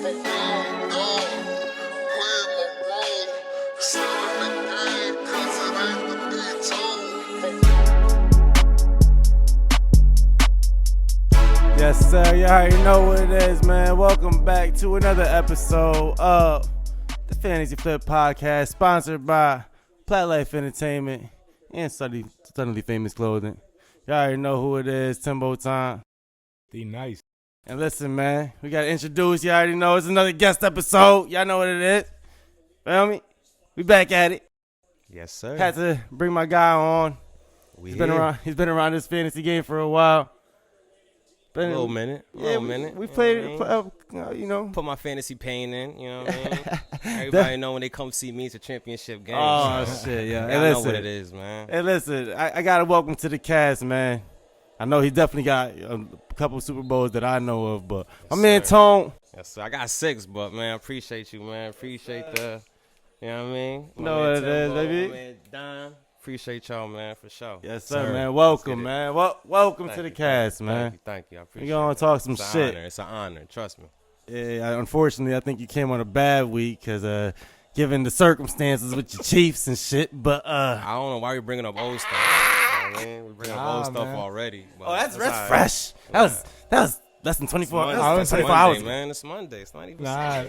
Yes, sir. You already know what it is, man. Welcome back to another episode of the Fantasy Flip Podcast, sponsored by Plat Life Entertainment and Suddenly Famous Clothing. You already know who it is. Timbo time. The nice. And listen, man, we got to introduce. You already know it's another guest episode. Y'all know what it is. Feel me? We back at it. Yes, sir. Had to bring my guy on. He's been around this fantasy game for a while. A little minute. We played it, Put my fantasy pain in, you know what I mean? Everybody know when they come see me, it's a championship game. Oh, shit, yeah. I know what it is, man. Hey, listen, I got to welcome to the cast, man. I know he definitely got a couple Super Bowls that I know of, but my man Tone. Yes, sir. I got 6, but, man, I appreciate you, man. Appreciate the, you know what I mean? Know what it is, baby. My man Don. Appreciate y'all, man, for sure. Yes, sir, man. Welcome, man. Welcome to the cast, man. Thank you. I appreciate it. We're going to talk some shit. It's an honor. Trust me. Yeah, unfortunately, I think you came on a bad week because given the circumstances with your Chiefs and shit, but I don't know why we're bringing up old stuff. You know what I mean? We're bringing up old stuff already. But that's fresh. That was less than 24 hours. 24 hours, man. It's Monday. It's not even Nah.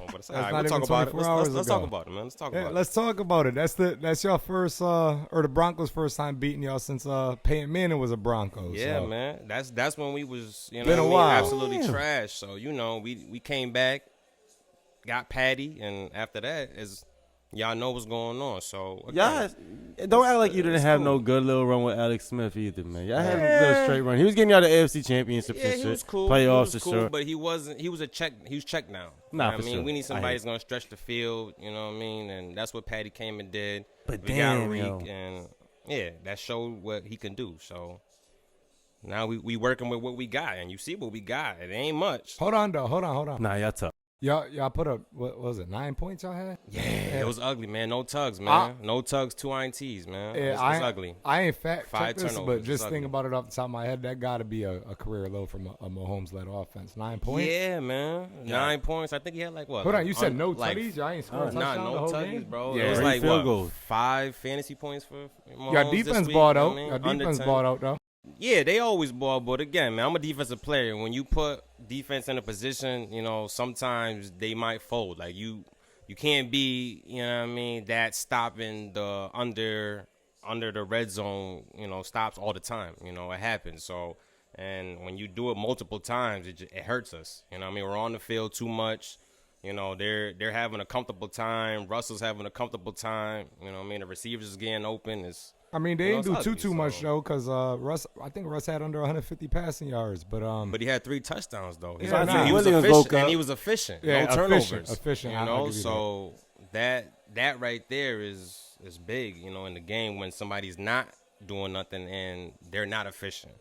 But it's all right. We'll talk about it. Let's talk about it, man. Let's talk about it. That's your first or the Broncos' first time beating y'all since Peyton Manning was a Broncos. Yeah, so. Man. That's when we was Been a while. absolutely trash. So we came back, got Patty, and after that is. Y'all know what's going on, so y'all don't act like you didn't have no good little run with Alex Smith either, man. Y'all had a good straight run. He was getting y'all the AFC Championship and shit. He was cool. Playoffs for sure. But he wasn't. He was checked now. Nah, for sure. We need somebody that's gonna stretch the field. You know what I mean? And that's what Patty came and did. But we got Reek, and that showed what he can do. So now we working with what we got, and you see what we got. It ain't much. Hold on. Nah, y'all tough. Y'all put up, what was it, 9 points y'all had? Yeah, it was ugly, man. No tugs, man. No tugs, 2 INTs, man. Yeah, it's ugly. I ain't fact 5 check this, turnovers. but just think about it off the top of my head, that got to be a career low from a Mahomes-led offense. 9 points? Yeah, man. 9 points. I think he had like what? Hold on, you said no tutties? Y'all ain't scoring touchdown the whole game? Bro. Yeah, it was like field what? goals. 5 fantasy points for Mahomes Your defense balled out. Your defense balled out, though. Yeah, they always ball, but again, man, I'm a defensive player. When you put defense in a position, sometimes they might fold. Like you can't be, you know what I mean, that stopping the under the red zone, stops all the time. It happens. So, and when you do it multiple times, it hurts us. You know what I mean? We're on the field too much. They're having a comfortable time. Russell's having a comfortable time. You know what I mean? The receivers is getting open. They didn't do too much though, because I think Russ had under 150 passing yards, but he had 3 touchdowns though. He was efficient. Yeah, no turnovers. Efficient. So that right there is big. In the game when somebody's not doing nothing and they're not efficient.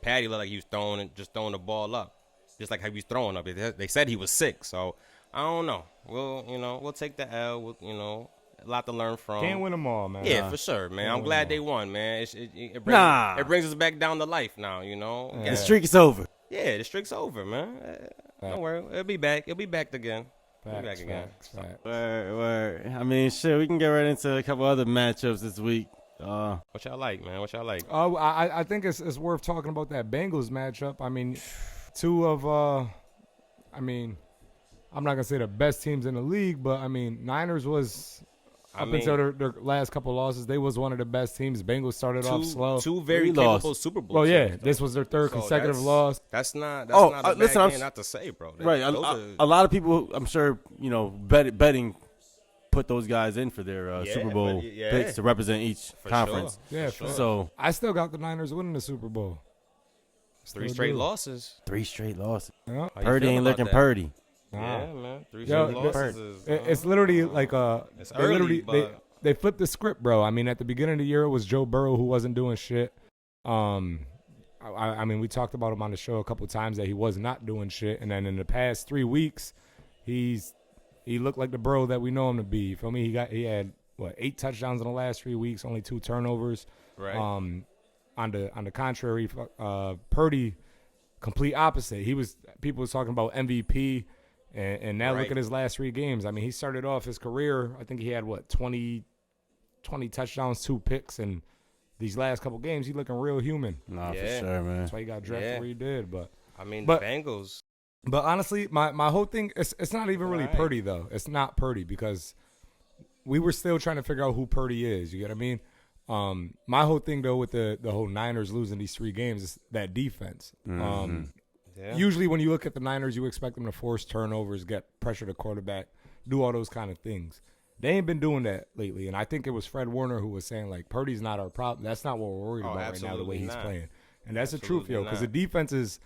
Patty looked like he was throwing the ball up, just like how he was throwing up. They said he was sick, so I don't know. We'll take the L. A lot to learn from. Can't win them all, man. Yeah, for sure, man. I'm glad they won, man. It brings us back down to life now, The streak is over. Yeah, the streak's over, man. Don't worry. It'll be back. It'll be back again. Facts. Word. I mean, shit, we can get right into a couple other matchups this week. What y'all like, man? What y'all like? I think it's worth talking about that Bengals matchup. I mean, I'm not going to say the best teams in the league, but, Niners was... until their last couple losses, they was one of the best teams. Bengals started off slow. 2 very capable Super Bowl. Well, yeah, teams, this was their third consecutive loss. That's not a bad game not to say, bro. Right. A lot of people, I'm sure, betting put those guys in for their Super Bowl picks to represent each conference. Sure. Yeah, sure. So I still got the Niners winning the Super Bowl. 3 straight losses. 3 straight losses. Yeah. Purdy ain't looking purdy. Yeah, man. 3 straight losses. It's literally like it's early, but they flipped the script, bro. At the beginning of the year, it was Joe Burrow who wasn't doing shit. We talked about him on the show a couple times that he was not doing shit, and then in the past 3 weeks, he looked like the Burrow that we know him to be. For me, he had 8 touchdowns in the last 3 weeks, only 2 turnovers. Right. On the contrary, Purdy, complete opposite. People was talking about MVP. And now look at his last 3 games. I mean, he started off his career, I think he had, 20 touchdowns, 2 picks, and these last couple games, he's looking real human. Nah, for sure, man. That's why he got drafted where he did. But the Bengals. But honestly, my whole thing, it's not even really Purdy, though. It's not Purdy because we were still trying to figure out who Purdy is. You get what I mean? My whole thing, though, with the whole Niners losing these 3 games is that defense. Usually when you look at the Niners, you expect them to force turnovers, get pressure to quarterback, do all those kind of things. They ain't been doing that lately, and I think it was Fred Warner who was saying, like, Purdy's not our problem. That's not what we're worried about right now, the way he's playing. And that's the truth, yo, because the defense is,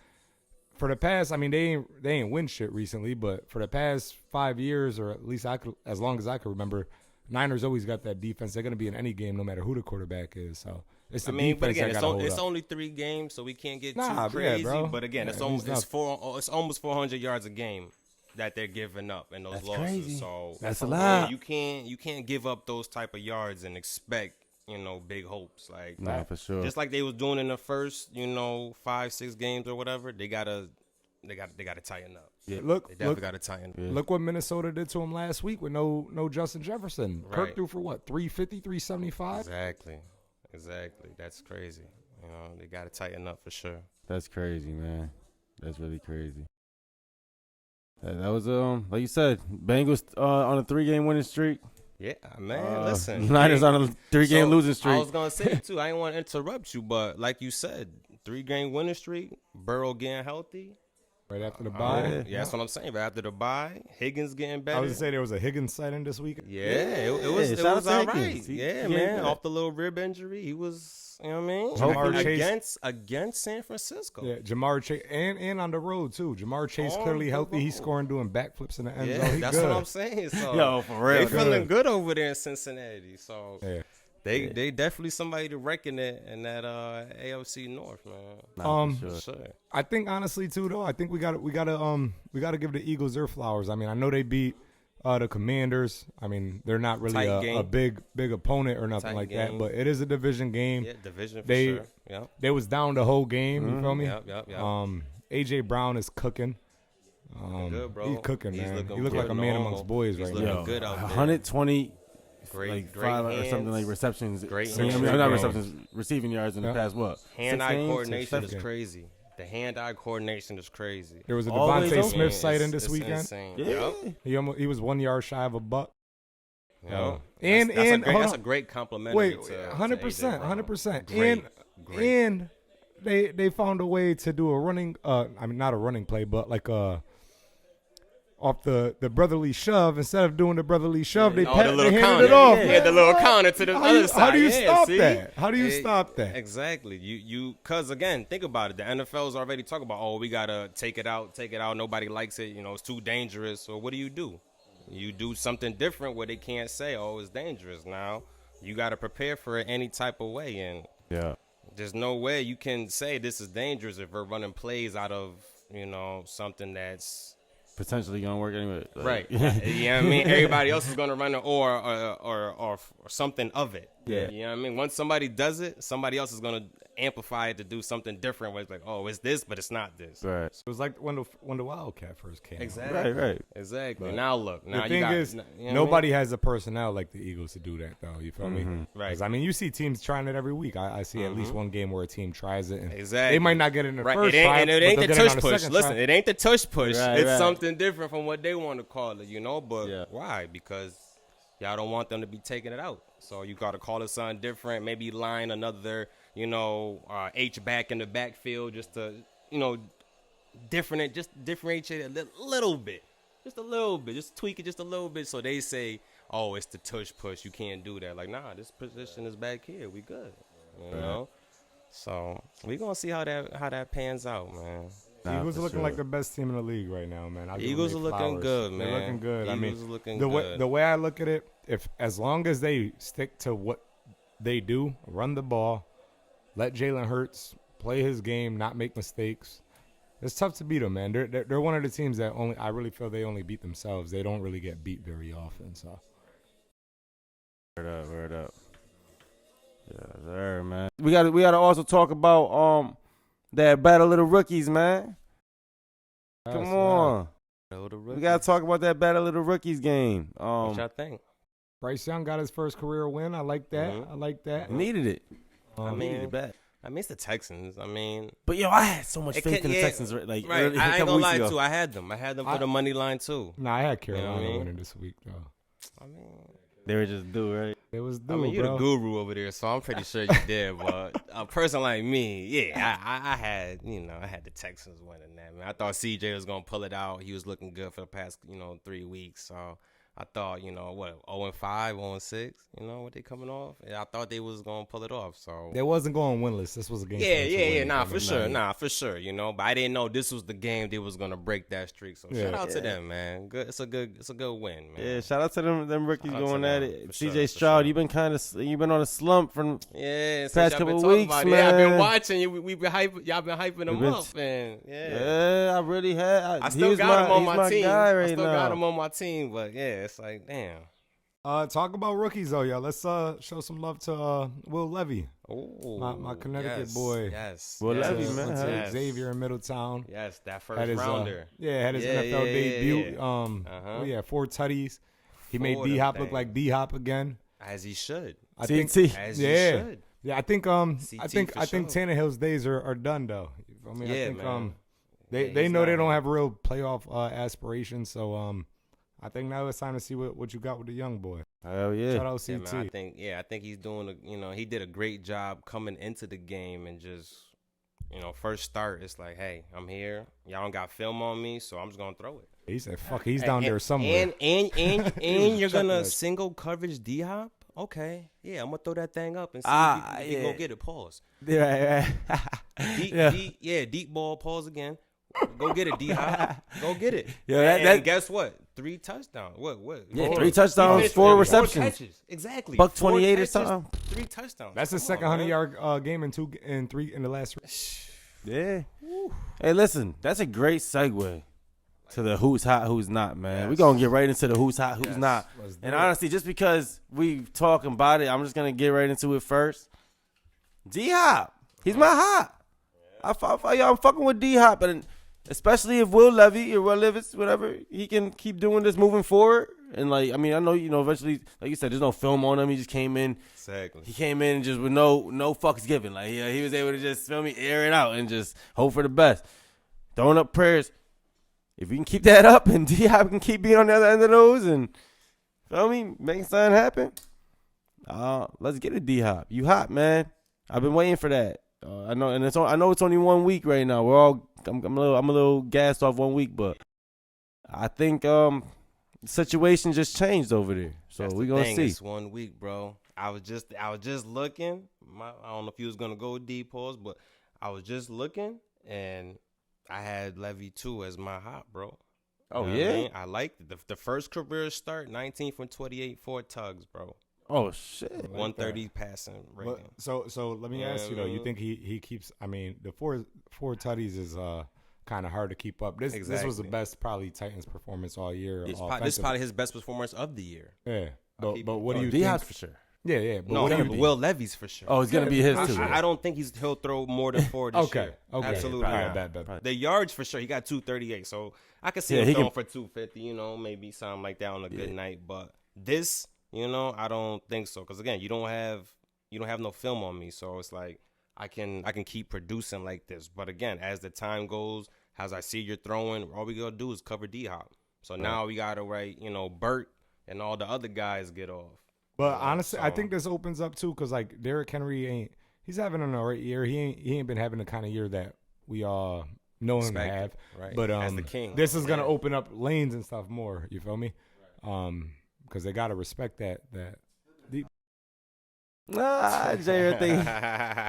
for the past, I mean, they ain't win shit recently, but for the past 5 years, or at least as long as I can remember, Niners always got that defense. They're going to be in any game no matter who the quarterback is, so. It's defense but again, it's only 3 games, so we can't get too crazy. Bro. But again, it's almost 400 yards a game that they're giving up in those losses. Crazy. So that's a lot. You can't give up those type of yards and expect big hopes. Like for sure. Just like they was doing in the first 5-6 games or whatever, they gotta tighten up. Yeah, they definitely gotta tighten up. Look what Minnesota did to him last week with no Justin Jefferson. Right. Kirk threw for what, 350, 375? Exactly. That's crazy. They got to tighten up for sure. That's crazy, man. That's really crazy. That was like you said, Bengals on a 3-game winning streak. Yeah, man. Listen, Niners on a 3-game losing streak. I was gonna say too. I didn't want to interrupt you, but like you said, 3-game winning streak. Burrow getting healthy. Right after the bye. Yeah, that's what I'm saying. Right after the bye, Higgins getting better. I was going to say there was a Higgins sighting this week. Yeah, it was all right. Yeah, man. Off the little rib injury, he was, you know what I mean? Against San Francisco. Yeah, Jamar Chase. And on the road, too. Jamar Chase clearly healthy. He's scoring, doing backflips in the end zone. That's good. what I'm saying. So, yo, for real. They feeling good over there in Cincinnati. So, They definitely somebody to reckon it in that AFC North, man. For sure. I think honestly too though, I think we gotta give the Eagles their flowers. I mean, I know they beat the Commanders. I mean, they're not really a big opponent or nothing like that, but it is a division game. Yeah, division for sure. Yeah. They was down the whole game, you feel me? Yep. AJ Brown is cooking. Good, bro. He's cooking, man. He look good like a man amongst boys right now. He's looking good out there. 120 Great 5 hands, or something like receptions. Great not receptions, receiving yards in the past what? Hand-eye coordination is crazy. The hand-eye coordination is crazy. There was a Devontae Smith sighting this weekend. Insane. Yeah. He was 1 yard shy of a buck. Yeah. That's a great compliment. Wait, 100%. And they found a way to do a running. Not a running play, but like off the brotherly shove. Instead of doing the brotherly shove, they handed it off. Yeah, the little counter to the other side. How do you stop that? How do you stop that? Exactly. Because again, think about it. The NFL's already talking about, we gotta take it out. Nobody likes it. It's too dangerous. So what do? You do something different where they can't say, it's dangerous. Now you gotta prepare for it any type of way, and there's no way you can say this is dangerous if we're running plays out of something that's potentially gonna work anyway. Right. You know what I mean? Everybody else is gonna run it or something of it. Yeah. You know what I mean? Once somebody does it, somebody else is gonna amplify it to do something different where it's like, it's this, but it's not this. Right. It was like when the Wildcat first came. Exactly. Right. Exactly. But now look. Now the thing is, nobody has the personnel like the Eagles to do that, though. You feel me? Right. I mean, you see teams trying it every week. I see at least one game where a team tries it. And exactly. They might not get it in the first try. And it ain't the tush push. Listen, it ain't the tush push. It's something different from what they want to call it, But why? Because y'all don't want them to be taking it out. So you got to call it something different. Maybe line another, H back in the backfield just to, differentiate it a little bit. Just a little bit. Just tweak it just a little bit so they say, it's the tush push. You can't do that. Like, nah, this position is back here. We good. You know? So we going to see how that pans out, man. Eagles are looking like the best team in the league right now, man. Eagles are looking good, man. They're looking good. Eagles are looking good. The way I look at it, as long as they stick to what they do, run the ball, let Jalen Hurts play his game, not make mistakes, it's tough to beat them, man. They're one of the teams that I really feel they only beat themselves. They don't really get beat very often. So. Word up. Yeah, there, man. We got to also talk about that battle of the rookies, man. Come on. The Battle of the Rookies. We gotta talk about that Battle of the Rookies game. What y'all think? Bryce Young got his first career win. I like that. Mhm. I like that. Needed it. mean, Needed it back. I mean, it's the Texans. I mean, But yo, I had so much It faith could- in the yeah, Texans. Like right? early, a I ain't couple gonna weeks lie ago. too. I had them for the money line too. Nah, I had Carolina You know what I mean? winning this week, though. I mean, They were just due, right? It was due, I mean, you're bro. the guru over there, so I'm pretty sure you did. But a person like me, yeah, I had, I had the Texans winning that, man. I thought CJ was gonna pull it out. He was looking good for the past, 3 weeks. So I thought, 0-5, 0-6, what they coming off. And I thought they was gonna pull it off. So They wasn't going winless. This was a game. yeah, nah, for sure, But I didn't know this was the game they was gonna break that streak. So shout out to them, man. Good, it's a good win, man. Yeah, shout out to them rookies Shout out going to at them, it. for CJ sure, Stroud, for you've been on a slump from Yeah, past since y'all couple been talking weeks, about it. I've man. been watching you. We've been hyping. Y'all been hyping him been up, man. Yeah, I really had. I still got him on my team. Guy right I still now. got him on my team, but yeah, it's like, damn. Talk about rookies, though, y'all. Let's show some love to Will Levy. Oh, My Connecticut yes, boy. Yes. Will yes, Levy, man. Went to Yes. Xavier in Middletown. Yes, that Had first his, rounder. had his Yeah, NFL yeah, debut. yeah. 4 tutties. He made Four of D-Hop them look things. like D-Hop again. As he should. I think, CT. As he yeah. should. Yeah, I think CT for I think sure. Tannehill's days are done though. I mean, I Yeah, think man. they Yeah, they he's know they not- don't have real playoff aspirations, so I think now it's time to see what you got with the young boy. Hell yeah. Shout out Yeah, CT. man, I think he's doing he did a great job coming into the game and just, first start, it's like, hey, I'm here. Y'all don't got film on me, so I'm just gonna throw it. He said, "Fuck, he's down there somewhere." And you're Chuck gonna that. single coverage D-Hop? Okay. Yeah, I'm gonna throw that thing up and see if you yeah. go get it. Pause. Right. Deep ball, pause again. Go get it, D-Hop. Go get it. Yeah, and that- guess what? 3 touchdowns. What? Yeah, Four. 3 touchdowns, He finished 4 with receptions. catches. Exactly. Buck 4 28 or catches, something. 3 touchdowns. That's the Come second on, man. 100-yard game in the last. Yeah. Hey, listen, that's a great segue to the who's hot, who's not, man. Yes. We're going to get right into the who's hot, who's Yes. not. Let's do And it. honestly, just because we talking about it, I'm just going to get right into it first. D-Hop. He's my hot. I'm fucking with D-Hop. And especially if Will Levy or Will Levis, whatever, he can keep doing this moving forward. And, I know, eventually, like you said, there's no film on him. He just came in. Exactly. He came in just with no fucks given. He was able to just air it out and just hope for the best. Throwing up prayers. If you can keep that up and D-Hop can keep being on the other end of those and making something happen. Let's get it, D-Hop. You hot, man. I've been waiting for that. I know, and I know it's only 1 week right now. I'm a little gassed off 1 week, but I think the situation just changed over there. So That's we're the gonna thing. see. It's 1 week, bro. I was just looking. I don't know if you was gonna go deep pause, but I was just looking, and I had Levy too as my hot, bro. Oh, You know what yeah? I mean? I liked it. The first career start, 19 from 28, 4 tugs, bro. Oh shit. 130 passing But, rating. so let me Yeah, ask you though. You man. think he keeps? I mean, the four tutties is kind of hard to keep up. This was the Exactly. best probably Titans performance all year. This is probably his best performance of the year. Yeah, I'll but keep but it what do you D-Hop's think? for sure. Yeah. But No, what do you Will Levy's for sure. Oh, it's gonna be his too. I don't think he'll throw more than 4 this Okay. year. Okay. Absolutely All not. right, bet. The yards for sure. He got 238, so I could see Yeah, him he throwing can- for 250. Maybe something like that on a good night. But this, I don't think so. Because again, you don't have no film on me, so it's like I can keep producing like this. But again, as the time goes, as I see you're throwing, all we gotta do is cover D-Hop. So now we gotta Burt and all the other guys get off. But honestly, I so- think this opens up too, because like Derrick Henry he's having an alright year. He ain't been having the kind of year that we all know him to Expected, have. right. But As the king. this is gonna Yeah. open up lanes and stuff more. You feel me? Because they gotta respect that. Nah, Jared think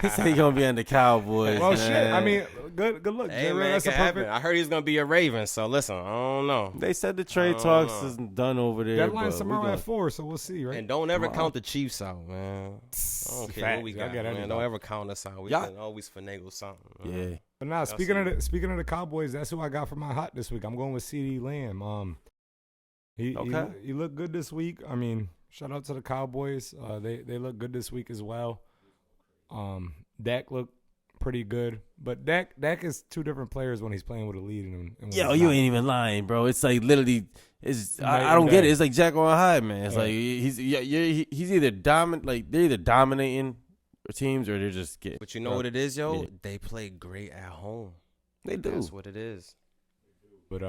he said he gonna be on the Cowboys. Well, man. shit. I mean, good look. Hey J-Ray, man, that's it a can happen. perfect I heard he's gonna be a Raven. So listen, I don't know. They said the trade I don't talks know. is done over there. deadline but we tomorrow gonna- at 4, so we'll see, right? And don't ever count the Chiefs out, man. I don't care what we Facts. I got, get man. everybody. Don't ever count us out. We Y'all- can always finagle something. man. Yeah. But now, see. speaking of the Cowboys, that's who I got for my hot this week. I'm going with CeeDee Lamb. He looked good this week. I mean, shout out to the Cowboys. They look good this week as well. Dak looked pretty good. But Dak is two different players when he's playing with a lead. And when Yo, he's you not. ain't even lying, bro. It's like literally, Night I don't and get day. it. It's like Jekyll and Hyde, man. It's Yeah. like he's either they're either dominating teams or they're just getting. But you know what it is, yo? Yeah. They play great at home. They do. That's what it is. But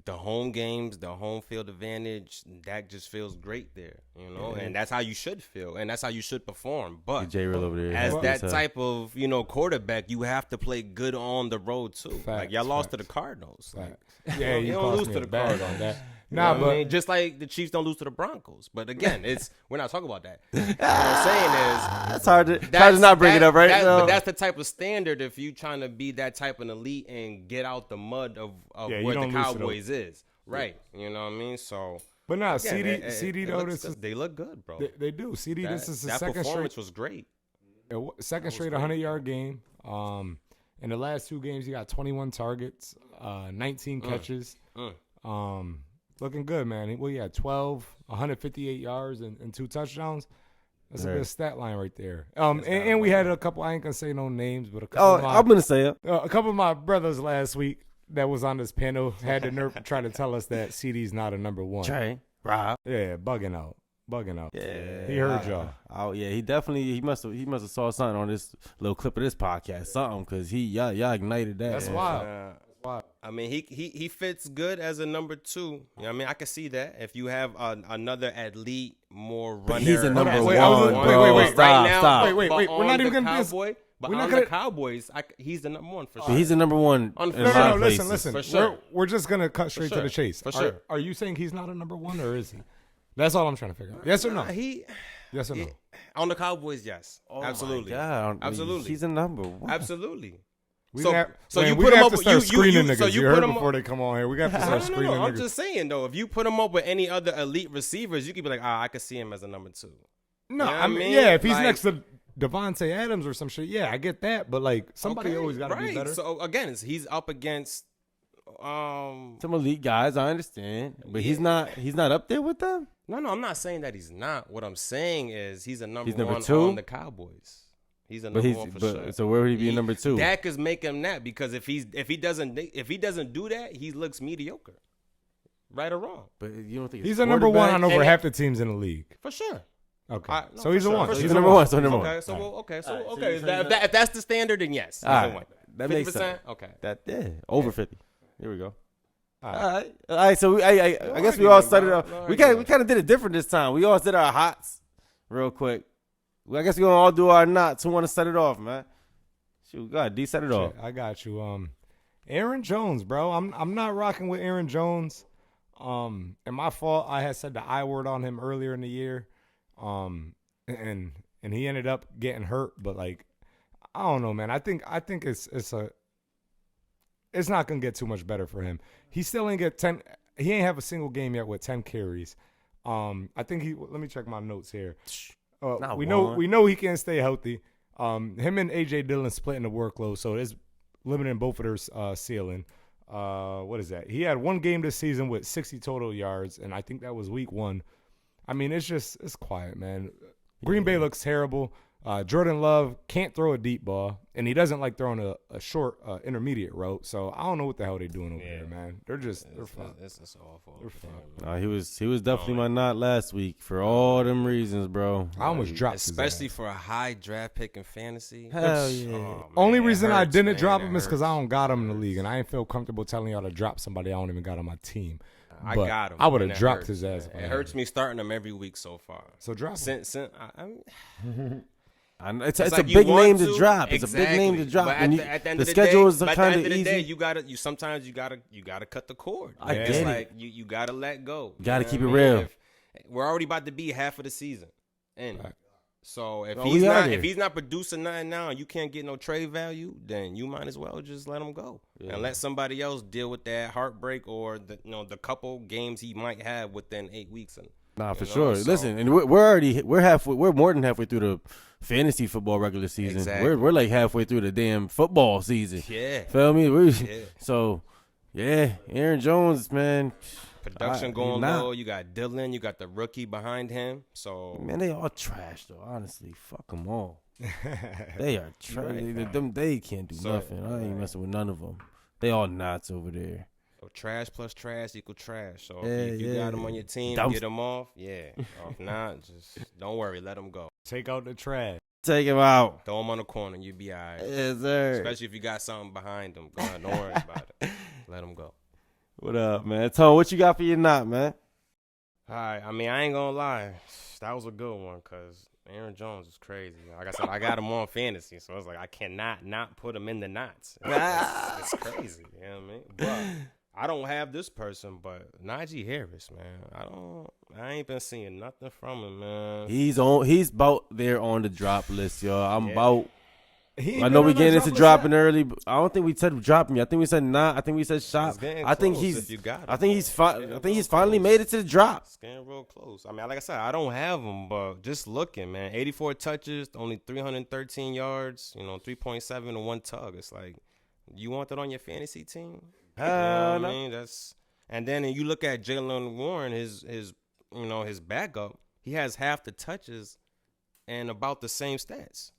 The home games, the home field advantage, Dak just feels great there, you know, Yeah. and that's how you should feel, and that's how you should perform. But J Real over there. as That's that tough. type of quarterback, you have to play good on the road too. Like Facts, y'all lost to facts. the Cardinals. Like, yeah, you you don't cost lose me to a the bag Cardinals. on that. You Nah, know what I but mean? Just like the Chiefs don't lose to the Broncos. But again, we're not talking about that. What I'm saying is That's hard to not bring it up, right? But that's the type of standard if you trying to be that type of elite and get out the mud of Yeah, you where don't the lose to Cowboys is. Right. You know what I mean? So but nah, again, CD it though, looks- this is, they look good, bro. they do. CD, this is the that second performance straight was great. second straight 100-yard game. In the last two games, he got 21 targets, 19 catches. Looking good, man. He had 12, 158 yards, and 2 touchdowns. That's a Right. good stat line right there. And we had a couple. I ain't gonna say no names, but a couple. Oh, of my, I'm gonna say it. a couple of my brothers last week that was on this panel had the nerve to try to tell us that CD's not a number one. Trey, Rob. Yeah, bugging out. Yeah, He heard y'all. Oh yeah, he must have saw something on this little clip of this podcast, something, because y'all ignited that. That's Yeah. wild. I mean, he fits good as a number 2. You know what I mean? I can see that. If you have another elite, more runner. he's a number Wait, one, bro. wait, Stop. Wait, but we're not on even the gonna do this. Cowboy, But We're not on gonna- the Cowboys, he's the number 1 for sure. But he's the number one. On- in a No, lot of Listen. places. For sure. We're just gonna cut straight to sure. the chase. For sure. Are you saying he's not a number one, or is he? That's all I'm trying to figure out. Yes or no? Yes or no? On the Cowboys, yes. Oh my Absolutely. God. Absolutely. He's a number one. Absolutely. We So- got, so man, you we put him have up to with- start you- screening so niggas. you You put heard him before up- they come on here. We got to start screening I'm niggas. just saying though, if you put him up with any other elite receivers, you could be like, I could see him as a number 2. No, You know what I mean, I mean? yeah, if he's Like- next to Devontae Adams or some shit, yeah, I get that. But like, somebody Okay, always got to be better. So again, he's up against Some elite guys, I understand, but he's not up there with them. No, I'm not saying that he's not. What I'm saying is he's a number, He's number 1 2? on the Cowboys. He's a number 1 for sure. So where would he be number 2? Dak is making that because if he doesn't do that, he looks mediocre. Right or wrong? But you don't think He's a number one on quarterback? over And- half the teams in the league. For sure. Okay, No, so he's for a sure, one. for He's sure. a number one. So number Okay, one. so okay, so All right, so okay. you're saying If that's the standard, then yes, he's All a right. 1. That makes 50%? sense. Okay. That over 50. Here we go. All All right. right. So I guess we all started off. We kind of did it different this time. We all did our hots real quick. Well, I guess we gonna all do our knots. Who want to set it off, man? Shoot, go ahead, D, set it off. Shit, I got you. Aaron Jones, bro. I'm not rocking with Aaron Jones. And my fault. I had said the I word on him earlier in the year. And he ended up getting hurt. But like, I don't know, man. I think it's not gonna get too much better for him. He still ain't get 10. He ain't have a single game yet with 10 carries. I think let me check my notes here. Not we one. know he can't stay healthy. Him and AJ Dillon splitting the workload, so it's limiting both of their ceiling. What is that? He had one game this season with 60 total yards, and I think that was week 1. I mean, it's quiet, man. Green Bay looks terrible. Jordan Love can't throw a deep ball, and he doesn't like throwing a short intermediate route. So I don't know what the hell they're doing over there, man. They're fine. It's awful. They're fine. He was definitely my knot last week for all them reasons, bro. I almost dropped his Especially ass. for a high draft pick in fantasy. Hell yeah. Oh, Only man, it reason I hurts, didn't man. drop It him is because I hurts. don't got him in the league, and I ain't feel comfortable telling y'all to drop somebody I don't even got on my team. I But got him. I would and have it dropped hurts, his ass. man. if I It had hurts him. me starting him every week so far. So drop him. Since It's like a you big want name to drop. It's a big Exactly. name to drop. But And at the end the of the schedule day, is but at the kind end of of the day, easy. sometimes you gotta cut the cord. I It's get it. like you gotta let go. Gotta know keep what it I mean? real. If we're already about to be half of the season, and Right. so if Oh, he's we are not there. if he's not producing nothing now, and you can't get no trade value, then you might as well just let him go and let somebody else deal with that heartbreak or the couple games he might have within 8 weeks. And Nah, for know, sure. so- Listen, and we're more than halfway through the fantasy football regular season. Exactly. We're like halfway through the damn football season. yeah, Feel me? Yeah. So, yeah, Aaron Jones, man. production I- going nah. low. You got Dylan, you got the rookie behind him. So Man, they all trash though. Honestly, fuck them all. They are trash. They can't do nothing. I ain't messing with none of them. They all knots over there. So trash plus trash equal trash. So if you got them on your team, get them off. Yeah. If not, just don't worry. Let them go. Take out the trash. Take him out. Throw them on the corner. You be all right. Yes, sir. Especially if you got something behind them. Go ahead. Don't worry about it. Let them go. What up, man? Tone, what you got for your knot, man? All right. I mean, I ain't going to lie. That was a good one because Aaron Jones is crazy. Like I said, I got him on fantasy. So it's like I cannot not put him in the knots. It's crazy. You know what I mean? But I don't have this person, but Najee Harris, man. I ain't been seeing nothing from him, man. He's about there on the drop list, y'all. I know we we getting into dropping early, but I don't think we said dropping. I think we said not. I think we said shop. I think he's finally made it to the drop. It's getting real close. I mean, like I said, I don't have him, but just looking, man. 84 touches, only 313 yards, 3.7 and 1 tug. It's like, you want that on your fantasy team? I mean, and then you look at Jalen Warren, his backup. He has half the touches and about the same stats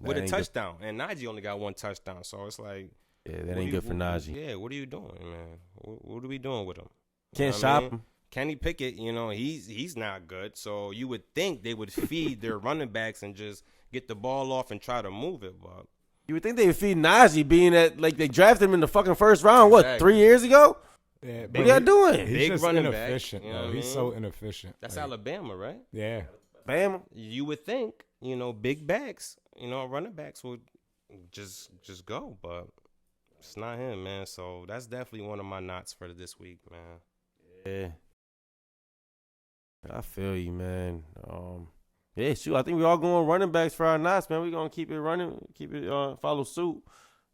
with a touchdown. And Najee only got 1 touchdown, so it's like, that ain't good for Najee. Yeah, what are you doing, man? What are we doing with him? Can't shop him. Kenny Pickett, he's not good. So you would think they would feed their running backs and just get the ball off and try to move it, but. You would think they would feed Najee, being that they drafted him in the fucking first round. What, 3 years ago? Yeah, what y'all doing? He's just running inefficient. back, He's so inefficient. That's Alabama, right? Yeah. Bama. You would think, big backs, running backs would just go, but it's not him, man. So that's definitely one of my knots for this week, man. Yeah. I feel you, man. Yeah, shoot. I think we all going running backs for our knots, man. We're going to keep it running, follow suit.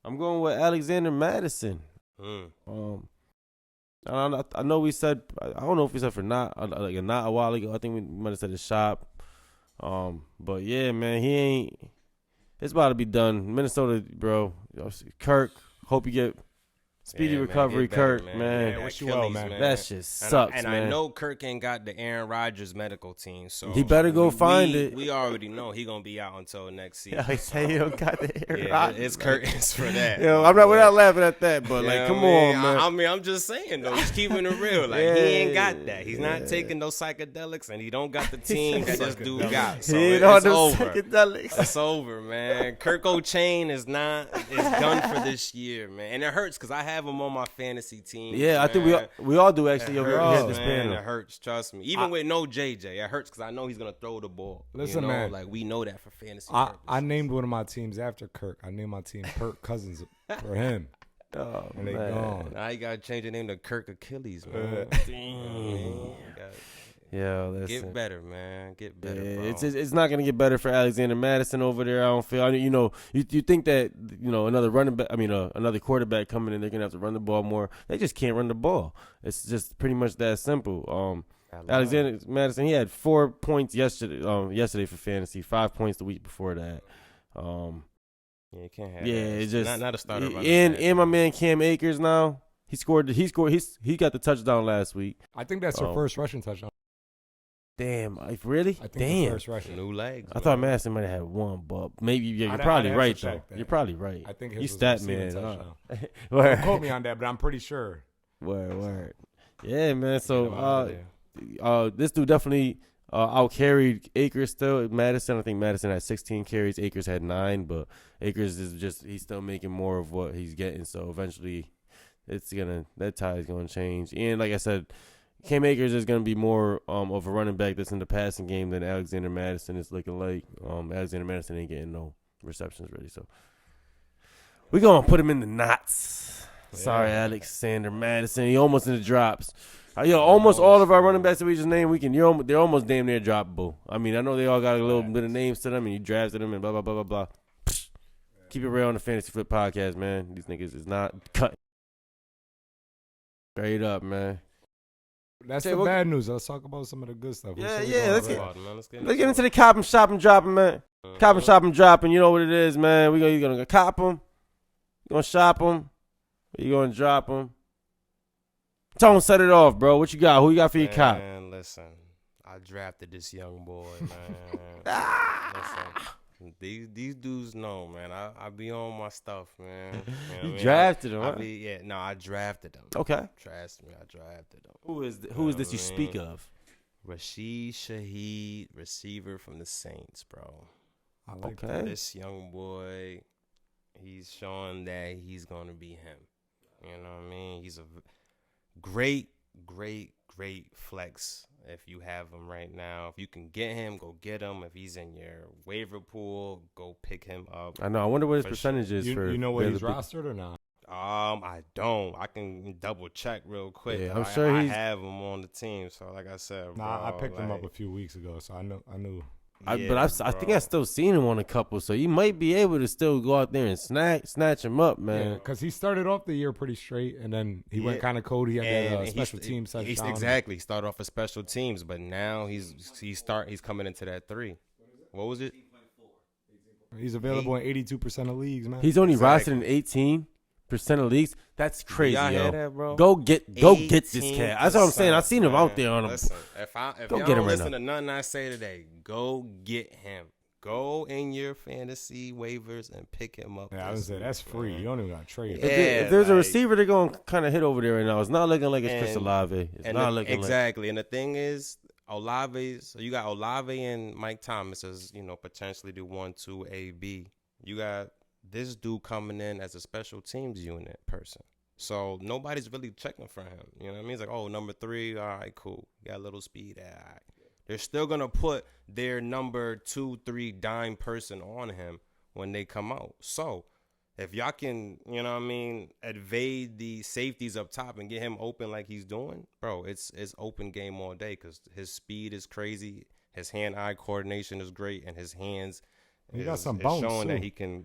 I'm going with Alexander Madison. I know we said, I don't know if we said for not a while ago. I think we might have said a shop. But yeah, man, it's about to be done. Minnesota, bro. Kirk, hope you get speedy recovery, better, Kirk, man. Yeah, wish you well, man. That shit sucks, man. I know Kirk ain't got the Aaron Rodgers medical team, so he better go find it. We already know he gonna be out until next season. I say he don't got the Aaron Rodgers. It's curtains for that. We're not laughing at that, but come on, man. I mean, I'm just saying though, he's keeping it real. Like he ain't got that. He's not taking those psychedelics, and he don't got the team that this dude got. So he it's over. Psychedelics. It's over, man. Kirk O'Chain is done for this year, man, and it hurts because I have him on my fantasy team. Yeah, man. I think we all do actually. It hurts, trust me. Even with no JJ, it hurts because I know he's gonna throw the ball. Listen, man, like we know that for fantasy. I named one of my teams after Kirk. I named my team Kirk Cousins for him. And they gone. Now you gotta change your name to Kirk Achilles, man. Yeah, listen. Get better, man. Get better. Yeah, bro. it's not gonna get better for Alexander Madison over there. I don't feel. You think that another running back. Another quarterback coming in, they're gonna have to run the ball more. They just can't run the ball. It's just pretty much that simple. Alexander Madison, he had 4 points yesterday for fantasy, 5 points the week before that. Yeah, you can't have. Yeah, that. it's just not a starter. And my man Cam Akers now. He got the touchdown last week. I think that's her first rushing touchdown. Damn, really? I think first rushing. New legs. I thought Madison might have had one, but maybe you're probably right though. You're probably right. I think you stat man. Don't quote me on that, but I'm pretty sure. Word. Yeah, man. So this dude definitely out carried Akers still. Madison, I think Madison had 16 carries. Akers had 9, but Akers he's still making more of what he's getting. So eventually, that tide is gonna change. And like I said, Cam Akers is going to be more of a running back that's in the passing game than Alexander Madison is looking like. Alexander Madison ain't getting no receptions really, so we're going to put him in the knots. Yeah. Sorry, Alexander Madison. He almost in the drops. Almost all of our running backs that we just named, they're almost damn near droppable. I mean, I know they all got a little bit of names to them, and you drafted them and blah, blah, blah, blah, blah. Keep it real on the Fantasy Flip podcast, man. These niggas is not cutting. Straight up, man. That's the bad news. Let's talk about some of the good stuff. Yeah. Let's get into the cop and shop and dropping, man. Cop and shop and dropping. You know what it is, man. You're going to cop them. You're going to shop them. You're going to drop them. Tone, set it off, bro. What you got? Who you got for your cop? Man, listen. I drafted this young boy, man. Listen. These dudes know, man. I be on my stuff, man. You know what I You mean? drafted him, I right? I drafted him. Okay. Trust me, I drafted him. Who is this you speak of? Rashid Shaheed, receiver from the Saints, bro. I like Okay. This young boy, he's showing that he's gonna be him. You know what I mean? He's a great flex if you have him right now. If you can get him, go get him. If he's in your waiver pool, go pick him up. I know. I wonder what his For percentage is for. You know what he's availability. rostered or not? I don't. I can double check real quick. Yeah, I'm sure I he's- have him on the team. So like I said, bro, Nah, I picked him up a like, few weeks ago, so I knew. I yeah, think bro. I still seen him on a couple, so you might be able to still go out there and snatch him up, man. Because he started off the year pretty straight, and then he went Yeah. kind of cold. He had that And special teams touchdown. Exactly. He started off with special teams, but now he's coming into that 3. What was it? He's available in 82% of leagues, man. He's only Exactly. rostered in 18% of leagues. That's crazy, Y'all yo. hear that, bro? Go get this cat. That's what I'm saying. I 18%, seen him out man. there on him. Listen, if Go y'all get don't him right listen now. to nothing I say today, go get him. Go in your fantasy waivers and pick him up. Yeah, I was this saying that's week, free. man. You don't even got to trade. Yeah. If there's a like- receiver, they're going to kind of hit over there right now. It's not looking like it's Chris And- Olave. It's not looking exactly. And the thing is, Olave. So you got Olave and Mike Thomas as potentially the 1-2 AB. You got this dude coming in as a special teams unit person. So nobody's really checking for him. You know what I mean? It's like, oh, number 3, all right, cool. Got a little speed. All right. They're still going to put their number 2, 3 dime person on him when they come out. So if y'all can, evade the safeties up top and get him open like he's doing, bro, it's open game all day because his speed is crazy. His hand-eye coordination is great, and his hands He got some is bones, showing too. that he can,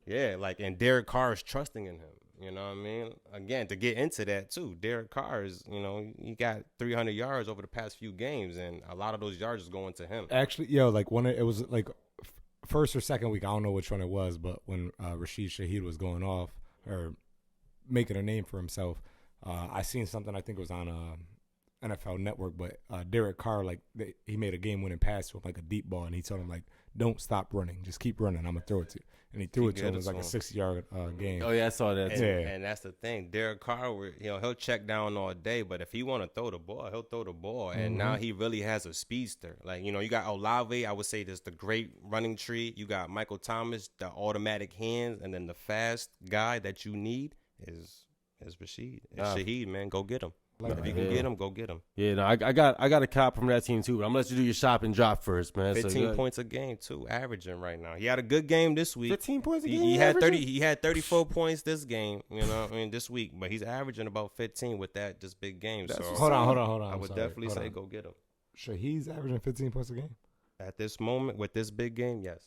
and Derek Carr is trusting in him. You know what I mean? Again, to get into that too, Derek Carr is, he got 300 yards over the past few games, and a lot of those yards is going to him. Actually, it was like first or second week. I don't know which one it was, but when Rashid Shaheed was going off or making a name for himself, I seen something. I think it was on NFL Network, but Derek Carr, he made a game-winning pass to him, like a deep ball, and he told him, don't stop running, just keep running. I'm gonna throw it to you, and he threw it to him. It was like a 60-yard 60-yard game. Oh, yeah, I saw that. And, too. and that's the thing. Derek Carr, he'll check down all day, but if he want to throw the ball, he'll throw the ball. And now he really has a speedster. You got Olave, I would say that's the great running tree. You got Michael Thomas, the automatic hands, and then the fast guy that you need is Rashid. It's Shaheed, man. Go get him. If you can get him, go get him. Yeah, no, I got a cop from that team too, but I'm gonna let you do your shop and drop first, man. 15 points a game too, averaging right now. He had a good game this week. 15 points a game. He had averaging? 30. He had 34 points this game. This week, but he's averaging about 15 with that just big game. So Hold on. I would definitely say go get him. Shaheed's averaging 15 points a game. At this moment with this big game, yes.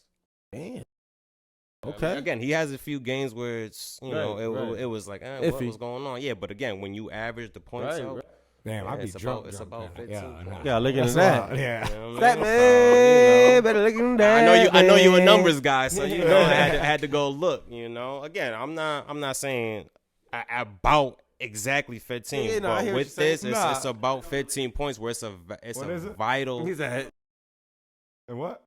Damn. I mean, Okay. again, he has a few games where it's Right. it was like what Iffy. was going on. Yeah, but again, when you average the points Right, out, right. Damn, I'd be it's drunk. about 15 nah. Yeah, look at That's that. wild. Yeah. you know what I That mean? man, So, better look at that. I know you a man. numbers guy, so I had to go look. Again, I'm not saying about exactly 15, Yeah, no, I but hear what with you're this, saying. it's about 15 points where it's What a is it? vital. He's a And what?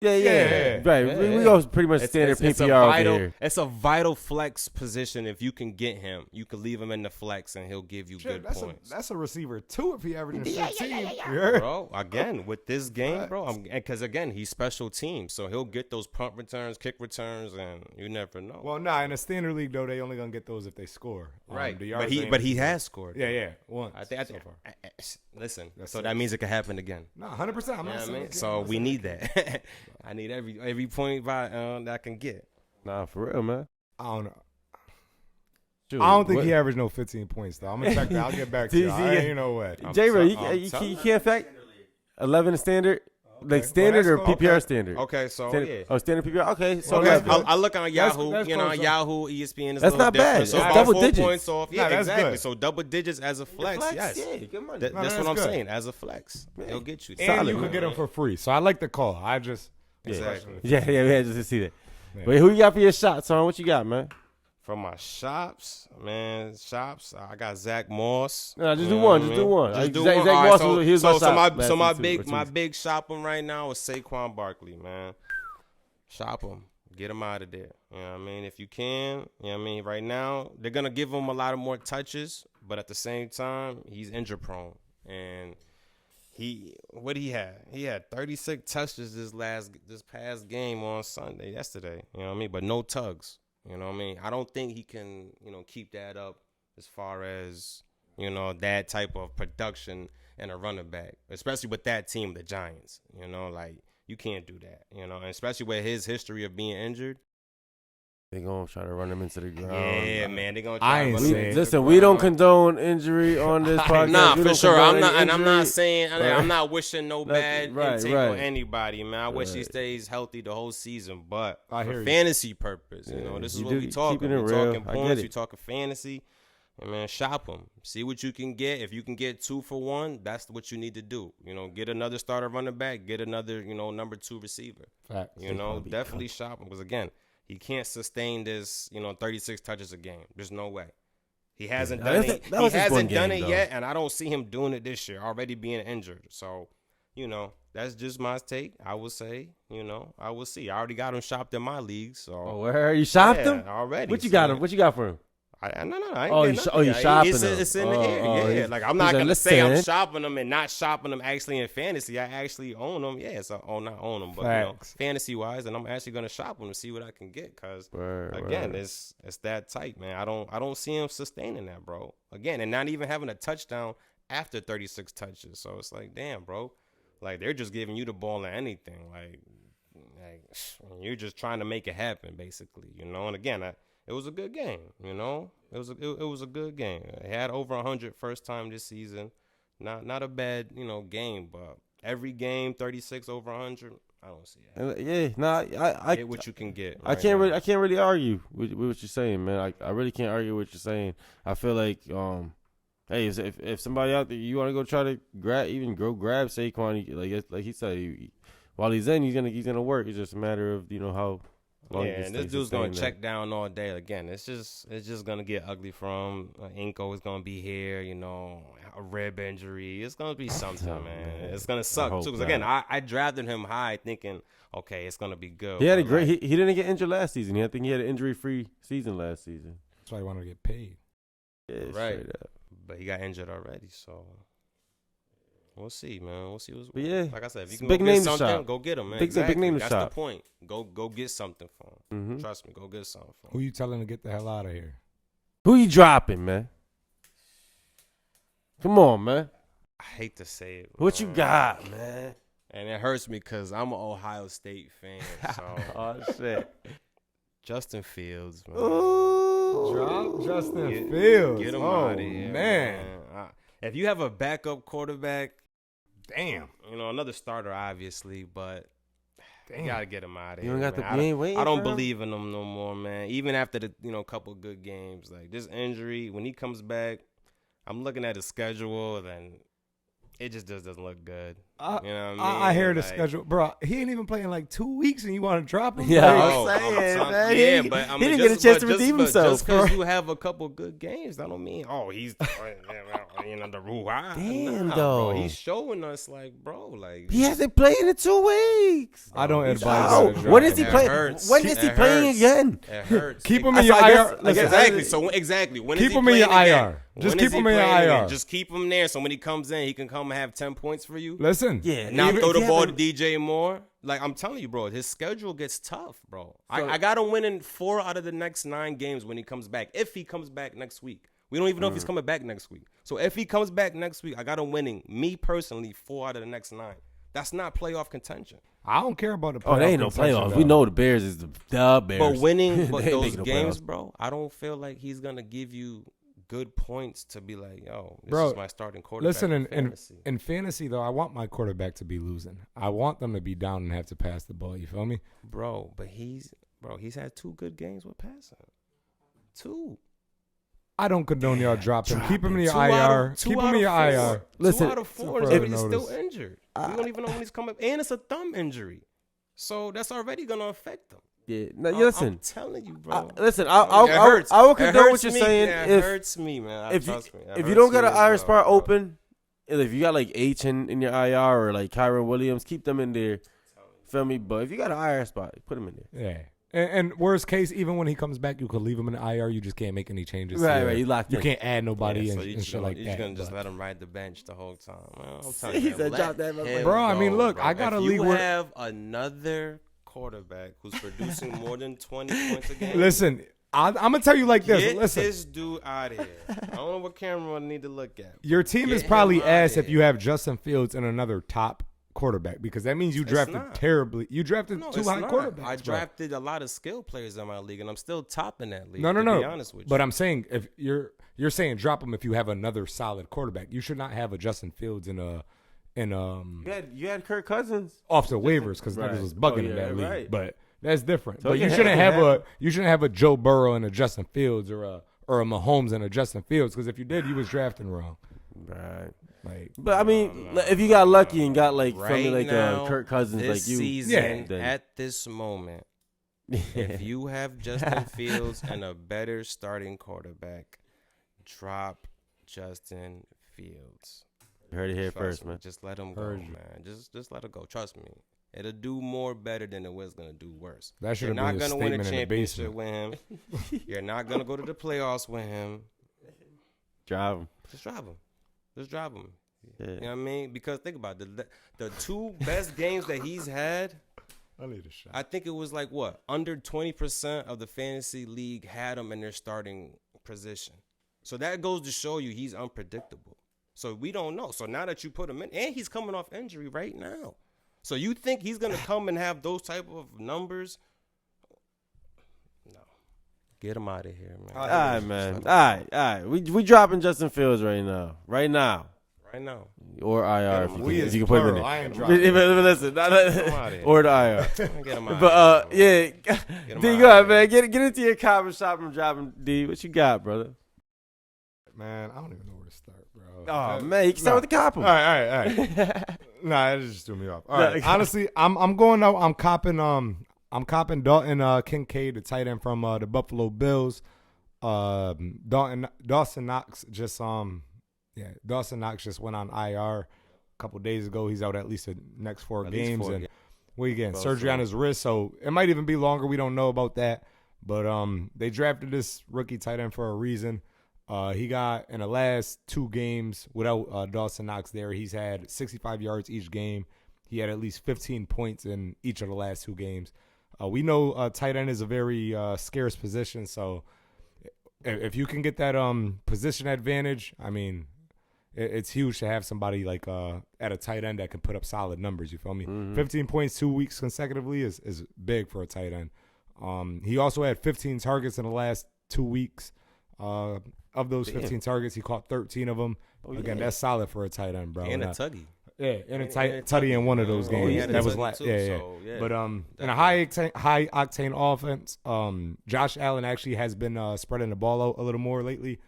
yeah. Yeah. Right. Yeah, we yeah. go pretty much standard it's a PPR vital, over here. It's a vital flex position. If you can get him, you can leave him in the flex, and he'll give you Shit, good points. that's a receiver too if he averages 15. Bro, again, with this game, bro, because again, he's special teams, so he'll get those punt returns, kick returns, and you never know. Well, nah, in a standard league though, they only gonna get those if they score. Right, The but yards he has scored. Yeah, once. I think so far. listen, That's so it. that means it could happen again. No, 100%. I'm You know not what I saying mean? it So can't. we need that. I need every point that I can get. Nah, for real, man. I don't know. Shoot, I don't think what- he averaged no 15 points though. I'm gonna check that. I'll get back to you. I ain't know what. J-Ro, I'm you telling can't fact 11 is standard, like standard Well, or that's cool. PPR Okay. standard. Okay, so Standard, yeah. Oh, standard PPR. Okay, so Okay. 11. I look on Yahoo, that's on close. Yahoo, ESPN is That's a little not bad. different. So It's about double 4 digits. points off. Nah, Yeah, that's exactly. good. So double digits as a flex, yes. Yeah, good money. That's that's what I'm good. saying. As a flex, he'll get you. And Solid, you man. could get him for free. So I like the call. I just Exactly. Yeah, we had just to see that. Yeah. Wait, who you got for your shot, son? What you got, man? For my shops, man, I got Zach Moss. No, just do one. Just do one. Just do Zach one. Moss All was right, my so my big big shopping right now is Saquon Barkley, man. Shop him. Get him out of there. You know what I mean? If you can, you know what I mean? Right now, they're going to give him a lot of more touches, but at the same time, he's injury prone. And what he had? He had 36 touches this past game on yesterday. You know what I mean? But no tugs. You know what I mean? I don't think he can, keep that up as far as, that type of production and a running back, especially with that team, the Giants. You can't do that, and especially with his history of being injured. They're going to try to run him into the ground. Yeah, man. They're going to try to run him into the ground. Listen, we don't condone injury on this podcast. Nah, for sure. I'm not saying, I'm not wishing no bad intake on anybody, man. I wish he stays healthy the whole season. But for fantasy purpose, this is what we talking. We're talking points. We're talking fantasy. And, man, shop him. See what you can get. If you can get 2 for 1, that's what you need to do. Get another starter running back. Get another, number 2 receiver. Facts. Definitely shop him. Because, again, he can't sustain this, 36 touches a game. There's no way. He hasn't done it. He hasn't done it yet, and I don't see him doing it this year, already being injured. So, that's just my take. I would say, I will see. I already got him shopped in my league. So, where you shopped him already? What you got him? What you got for him? No. I ain't you shopping him? It's in the air. Yeah. Like I'm not gonna say I'm shopping them and not shopping them actually in fantasy. I actually own them. Yeah, so not own them, but fantasy wise, and I'm actually gonna shop them to see what I can get. Cause again, it's that tight, man. I don't see him sustaining that, bro. Again, and not even having a touchdown after 36 touches. So it's like, damn, bro. Like they're just giving you the ball or anything. Like you're just trying to make it happen, basically. And again, it was a good game, It was a good game. It had over 100 first time this season. Not a bad, game, but every game 36 over 100. I don't see it. I get what you can get. I can't really argue with what you're saying, man. I really can't argue with what you're saying. I feel like hey, if somebody out there you want to go try to grab Saquon, like he said, while he's in, he's gonna work. It's just a matter of how. And this dude's gonna check down all day. Again, it's just gonna get ugly from Inko is gonna be here. A rib injury. It's gonna be something, man. It's gonna suck too. Because again, I drafted him high, thinking, okay, it's gonna be good. He had a great. He didn't get injured last season. I think he had an injury-free season last season. That's why he wanted to get paid. Yeah, right. But he got injured already, so. We'll see, man. We'll see what's like I said, if you can go get something, go get him, man. Big name That's the point. Go get something for him. Mm-hmm. Trust me, go get something for him. Who you telling to get the hell out of here? Who you dropping, man? Come on, man. I hate to say it. What you got, man? And it hurts me because I'm an Ohio State fan. So. Oh, shit. Justin Fields, man. Ooh. Drop Justin Fields. Get him out of here, man. If you have a backup quarterback, damn. Another starter, obviously, but you got to get him out of here. You don't got the I don't believe in him no more, man. Even after the couple good games. Like this injury, when he comes back, I'm looking at his schedule, and it just doesn't look good. You know what I mean? I hear the schedule. Bro, he ain't even playing like 2 weeks, and you want to drop him? Yeah, I'm saying, man. Yeah, but I mean, he didn't get a chance to redeem himself. Just because you have a couple good games, that don't mean, he's the rule. Damn, though. Bro, he's showing us, bro, he hasn't played in 2 weeks. I don't advise. When is he playing? When is he playing again? It hurts. Keep him in your IR. Exactly. When keep him in your IR. Just keep him in your IR. Just keep him there, so when he comes in, he can come and have 10 points for you. Listen. Yeah. Now throw the ball to DJ Moore. Like, I'm telling you, bro, his schedule gets tough, bro. I got him winning 4 out of the next 9 games when he comes back. If he comes back next week. We don't even know if he's coming back next week. So if he comes back next week, I got him winning, me personally, 4 out of the next 9. That's not playoff contention. I don't care about the playoff. They ain't no playoffs. Though. We know the Bears is the Bears. But winning those games, bro, I don't feel like he's going to give you good points to be like, yo, this is my starting quarterback. Listen, in fantasy, though, I want my quarterback to be losing. I want them to be down and have to pass the ball. You feel me? Bro, but he's had 2 good games with passing. 2. I don't condone y'all dropping him. Keep him in your IR. Keep him in your IR. Listen, 2 out of 4, but he's still injured. We don't even know when he's coming. And it's a thumb injury. So that's already going to affect him. Yeah. No, listen. I'm telling you, bro. Listen, It I hurts. will It condone what hurts you're me. saying. Yeah, it hurts me, man. Trust me. If you don't got an IR spot bro. open, and if you got like H in your IR or like Kyron Williams, keep them in there. Feel me? But if you got an IR spot, put him in there. Yeah. And worst case, even when he comes back, you could leave him in the IR. You just can't make any changes. Right. You locked You in. can't add nobody so and shit like you're that. gonna just but- let him ride the bench the whole time. Well, I'm telling He you, said, let drop that him motherfucker. Bro, I mean, go, look, bro. I got a if league you where- have another quarterback who's producing more than 20 points a game. Listen, I'm gonna tell you like this. Get Listen, this dude out of here. I don't know what camera I need to look at. your team Get is him probably outta ass if here. you have Justin Fields and another top quarterback because that means you drafted not. terribly. You drafted No, two it's high not. quarterbacks. I bro. drafted a lot of skill players in my league, and I'm still top in that league. No. To be honest with you. But I'm saying if you're saying drop him if you have another solid quarterback. You should not have a Justin Fields You had Kirk Cousins. off the waivers because Right. niggas was bugging in yeah, that league. right. But that's different. So but you you can shouldn't have- have a Joe Burrow and a Justin Fields or a Mahomes and a Justin Fields because if you did, you was drafting wrong. Right. Like, But I mean, if you got lucky and got like right feel me like now, Kirk Cousins this like you, season, then- at this moment, if you have Justin Fields and a better starting quarterback, drop Justin Fields. You heard it here Trust first, me. man. Just let him go, Heard you. man. Just let it go. Trust me. It'll do more better than it was gonna do worse. That should You're have not been a gonna win a statement in the championship basement. with him. You're not gonna go to the playoffs with him. Drive him. Just drop him. Just drop him. Yeah. You know what I mean? Because think about it. The two best games that he's had, I need a shot. I think it was like what? Under 20% of the fantasy league had him in their starting position. So that goes to show you he's unpredictable. So we don't know. So now that you put him in, and he's coming off injury right now. So you think he's going to come and have those type of numbers? No. Get him out of here, man. All right, man. All right. We dropping Justin Fields right now. Right now. Or IR if you can put him in there. I ain't dropping. Listen, outta here. or the IR. Get him out But yeah, him D, outta go ahead, here. man. Get into your comment shop and dropping D. What you got, brother? Man, I don't even know where to start, bro. Oh man, you can start with the cop. All right. Nah, that just threw me off. All right. Honestly, I'm going out. I'm copping Dalton Kincaid, the tight end from the Buffalo Bills. Dawson Knox just Dawson Knox just went on IR a couple days ago. He's out at least the next four games, and we getting surgery on his wrist, so it might even be longer. We don't know about that, but they drafted this rookie tight end for a reason. He got in the last two games without Dawson Knox there. He's had 65 yards each game. He had at least 15 points in each of the last two games. We know tight end is a very scarce position, so if you can get that position advantage, I mean, it's huge to have somebody like at a tight end that can put up solid numbers. You feel me? 15 points 2 weeks consecutively is big for a tight end. He also had 15 targets in the last 2 weeks. Of those 15 targets, he caught 13 of them. Again, that's solid for a tight end, bro. And a tuggy. Yeah, and a tutty in one of those games. he had a That was tutty too, yeah. so, yeah. But in a high octane offense, Josh Allen actually has been spreading the ball out a little more lately.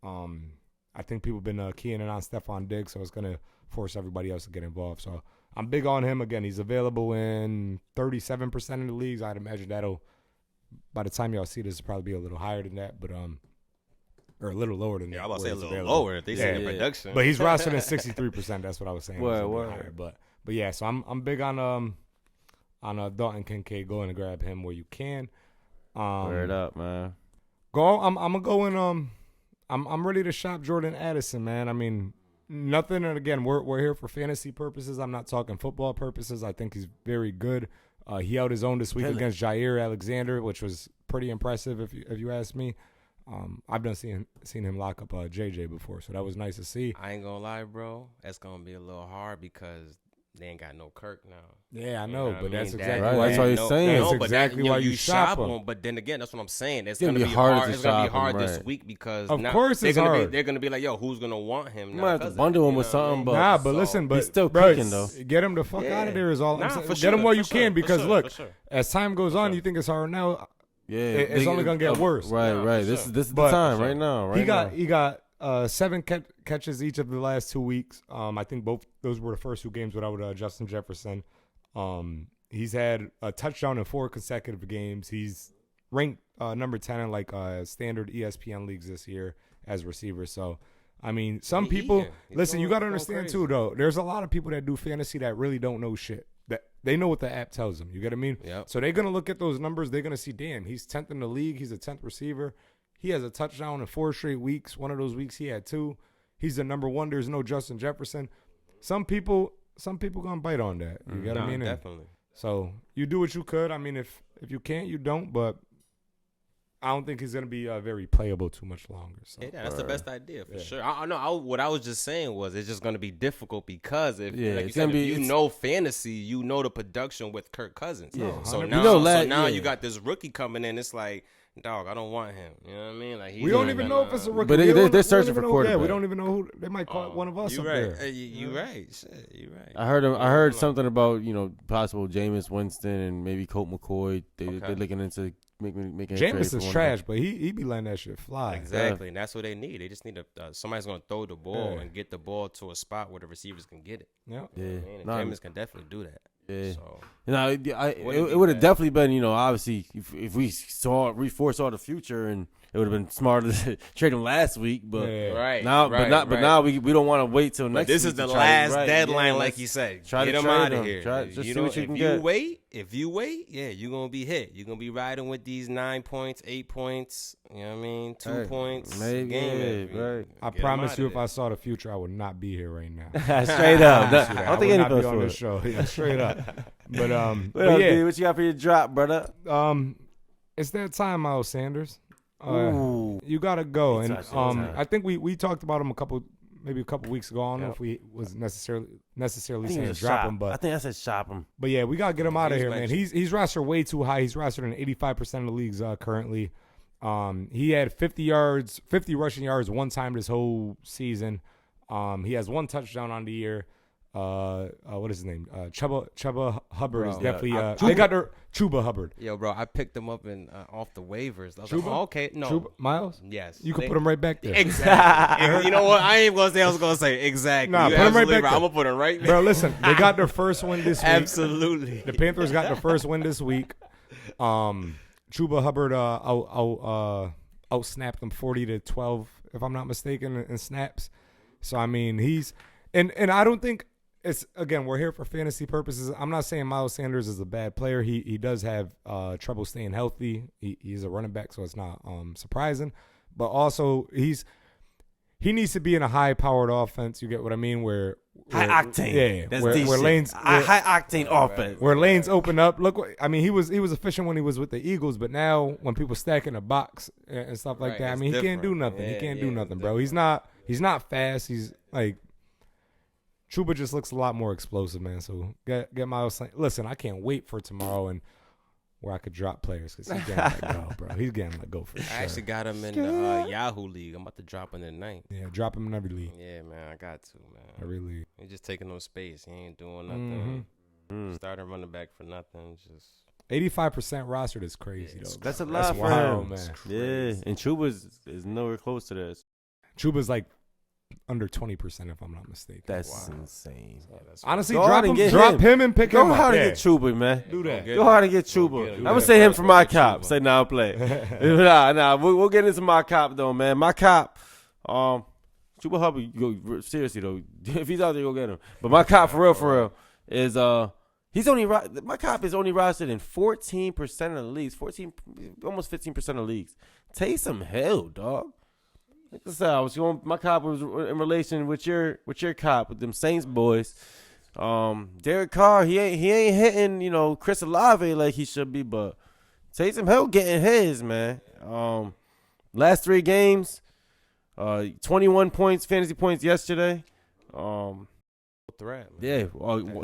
I think people have been keying in on Stephon Diggs, so it's gonna force everybody else to get involved. So I'm big on him. Again, he's available in 37% of the leagues. I'd imagine that'll, by the time y'all see this, will probably be a little higher than that, but or a little lower than that. Yeah, I was where about to say a he's little available. lower if they say the production. But he's rostered in 63%. That's what I was saying. Word, It's a bit word. higher. But yeah, so I'm big on Dalton Kincaid. Going to grab him where you can. Word up, man. I'm gonna go in. I'm ready to shop Jordan Addison, man. I mean, nothing. And again, we're here for fantasy purposes. I'm not talking football purposes. I think he's very good. He held his own this week against Jair Alexander, which was pretty impressive if you ask me. I've done seen him lock up JJ before, so that was nice to see. I ain't gonna lie, bro. That's gonna be a little hard because they ain't got no Kirk now. Yeah, I You know, what but I that's mean? exactly Right, why that's what he's saying. That's No, but exactly that, why you you shop him. him. But then again, that's what I'm saying. It's gonna gonna be be harder hard. to It's gonna be shop him, hard this right. week because Of now course they're it's gonna hard. be. They're gonna be like, yo, who's gonna want him? You Now might have to 'cause bundle of him that, with you know what I something, mean? but Nah, but So- listen, but he's still bro, kicking, though. Get him the fuck out of there is all Nah, I'm saying. for Get sure, him while for you sure, can for because sure, look, for sure. as time goes on, you think it's hard now. Yeah, It's only gonna get worse. Right, Nah, right. for This sure. is the But- time right now. Right He got 7 catches each of the last 2 weeks. I think both those were the first 2 games without Justin Jefferson. He's had a touchdown in 4 consecutive games. He's ranked number 10 in like standard ESPN leagues this year as a receiver. So, I mean, some people listen. You got to understand too, though. There's a lot of people that do fantasy that really don't know shit. That they know what the app tells them. You get what I mean? Yep. So they're gonna look at those numbers. They're gonna see, damn, he's 10th in the league. He's a 10th receiver. He has a touchdown in 4 straight weeks. One of those weeks he had 2. He's the number 1. There's no Justin Jefferson. Some people gonna bite on that. You get what I mean? Definitely. So you do what you could. I mean, if you can't, you don't. But I don't think he's gonna be very playable too much longer. So. Yeah, that's the best idea for sure. I know. What I was just saying was it's just gonna be difficult because if you know fantasy, you know the production with Kirk Cousins. Yeah. So 100%. now you got this rookie coming in. It's like, dog, I don't want him. You know what I mean? Like we don't even know if it's a rookie. But they're searching for quarterback. Yeah, we don't even know who. They might call it one of us. You up right. there. You right. Shit, you right. I heard something about possible Jameis Winston and maybe Colt McCoy. They're looking into making a trade Jameis for is one trash, of them. but he be letting that shit fly. Exactly, and that's what they need. They just need somebody's going to throw the ball and get the ball to a spot where the receivers can get it. Yeah. You know what I mean? And Jameis can definitely do that. Yeah. So, it would have definitely been, obviously, if we foresaw the future, and it would have been smarter to trade him last week. But now we don't want to wait till next. This week is the last deadline, like you said. Get him out of here. If you wait, you're gonna be hit. You're gonna be riding with these 9 points, 8 points. You know what I mean? 2 points a game. Right. I promise you, if I saw the future, I would not be here right now. Straight up. I don't think anybody anybody's on this show. Yeah, straight up. But what you got for your drop, brother? It's that time, Miles Sanders. Ooh. You gotta go, and time. I think we talked about him a couple weeks ago. I don't know if we was necessarily saying drop him, but I think I said shop him. But yeah, we gotta get him out of here, man. He's rostered way too high. He's rostered in 85% of the leagues currently. He had 50 rushing yards one time this whole season. He has 1 touchdown on the year. What is his name? Chuba Hubbard is definitely. They got their Chuba Hubbard. Yo, bro, I picked him up off the waivers. I was Chuba? like, okay, no, Chuba? Miles. Yes, You can put him right back there. Exactly. You know what? I ain't gonna say. I was gonna say exactly. Nah, put him right back there. I'm gonna put him right there. Bro, listen, they got their first win this week. Absolutely. The Panthers got their first win this week. Chuba Hubbard out snapped them 40-12, if I'm not mistaken, in snaps. So I mean, he's and I don't think. It's again, we're here for fantasy purposes. I'm not saying Miles Sanders is a bad player. He does have trouble staying healthy. He's a running back, so it's not surprising. But also he needs to be in a high powered offense. You get what I mean? Where high octane, yeah. That's where lanes, high octane offense. Where lanes open up. Look, I mean, he was efficient when he was with the Eagles, but now when people stack in the box and stuff like that, I mean, he can't do nothing. Yeah, he can't do nothing, bro. He's not fast. He's like. Chuba just looks a lot more explosive, man. So get Miles. Listen, I can't wait for tomorrow and where I could drop players because he's getting let go, bro. He's getting let go for sure. I actually got him in the Yahoo League. I'm about to drop him tonight. Yeah, drop him in every league. Yeah, man, I got to, man. Every league. He's just taking no space. He ain't doing nothing. Starting running back for nothing. Just 85% rostered is crazy, though. That's a lot for him, man. Yeah, and Chuba is nowhere close to this. Chuba's like under 20%, if I'm not mistaken. That's insane. Honestly, Go drop him and pick him up. Go hard and get Chuba, man. Do that. Go hard and get Chuba. I'm gonna say him for my cop. Say now play. Nah. We'll get into my cop though, man. My cop, Chuba Hubbard. Seriously though, if he's out there, go get him. But my cop for real is my cop is only rostered in 14% of the leagues. Almost 15% of the leagues. Taysom Hill, dog. Like I said, my cop was in relation with your cop, with them Saints boys. Derek Carr, he ain't hitting, Chris Olave like he should be, but Taysom Hill getting his, man. Last 3 games, 21 points, fantasy points yesterday. threat, man.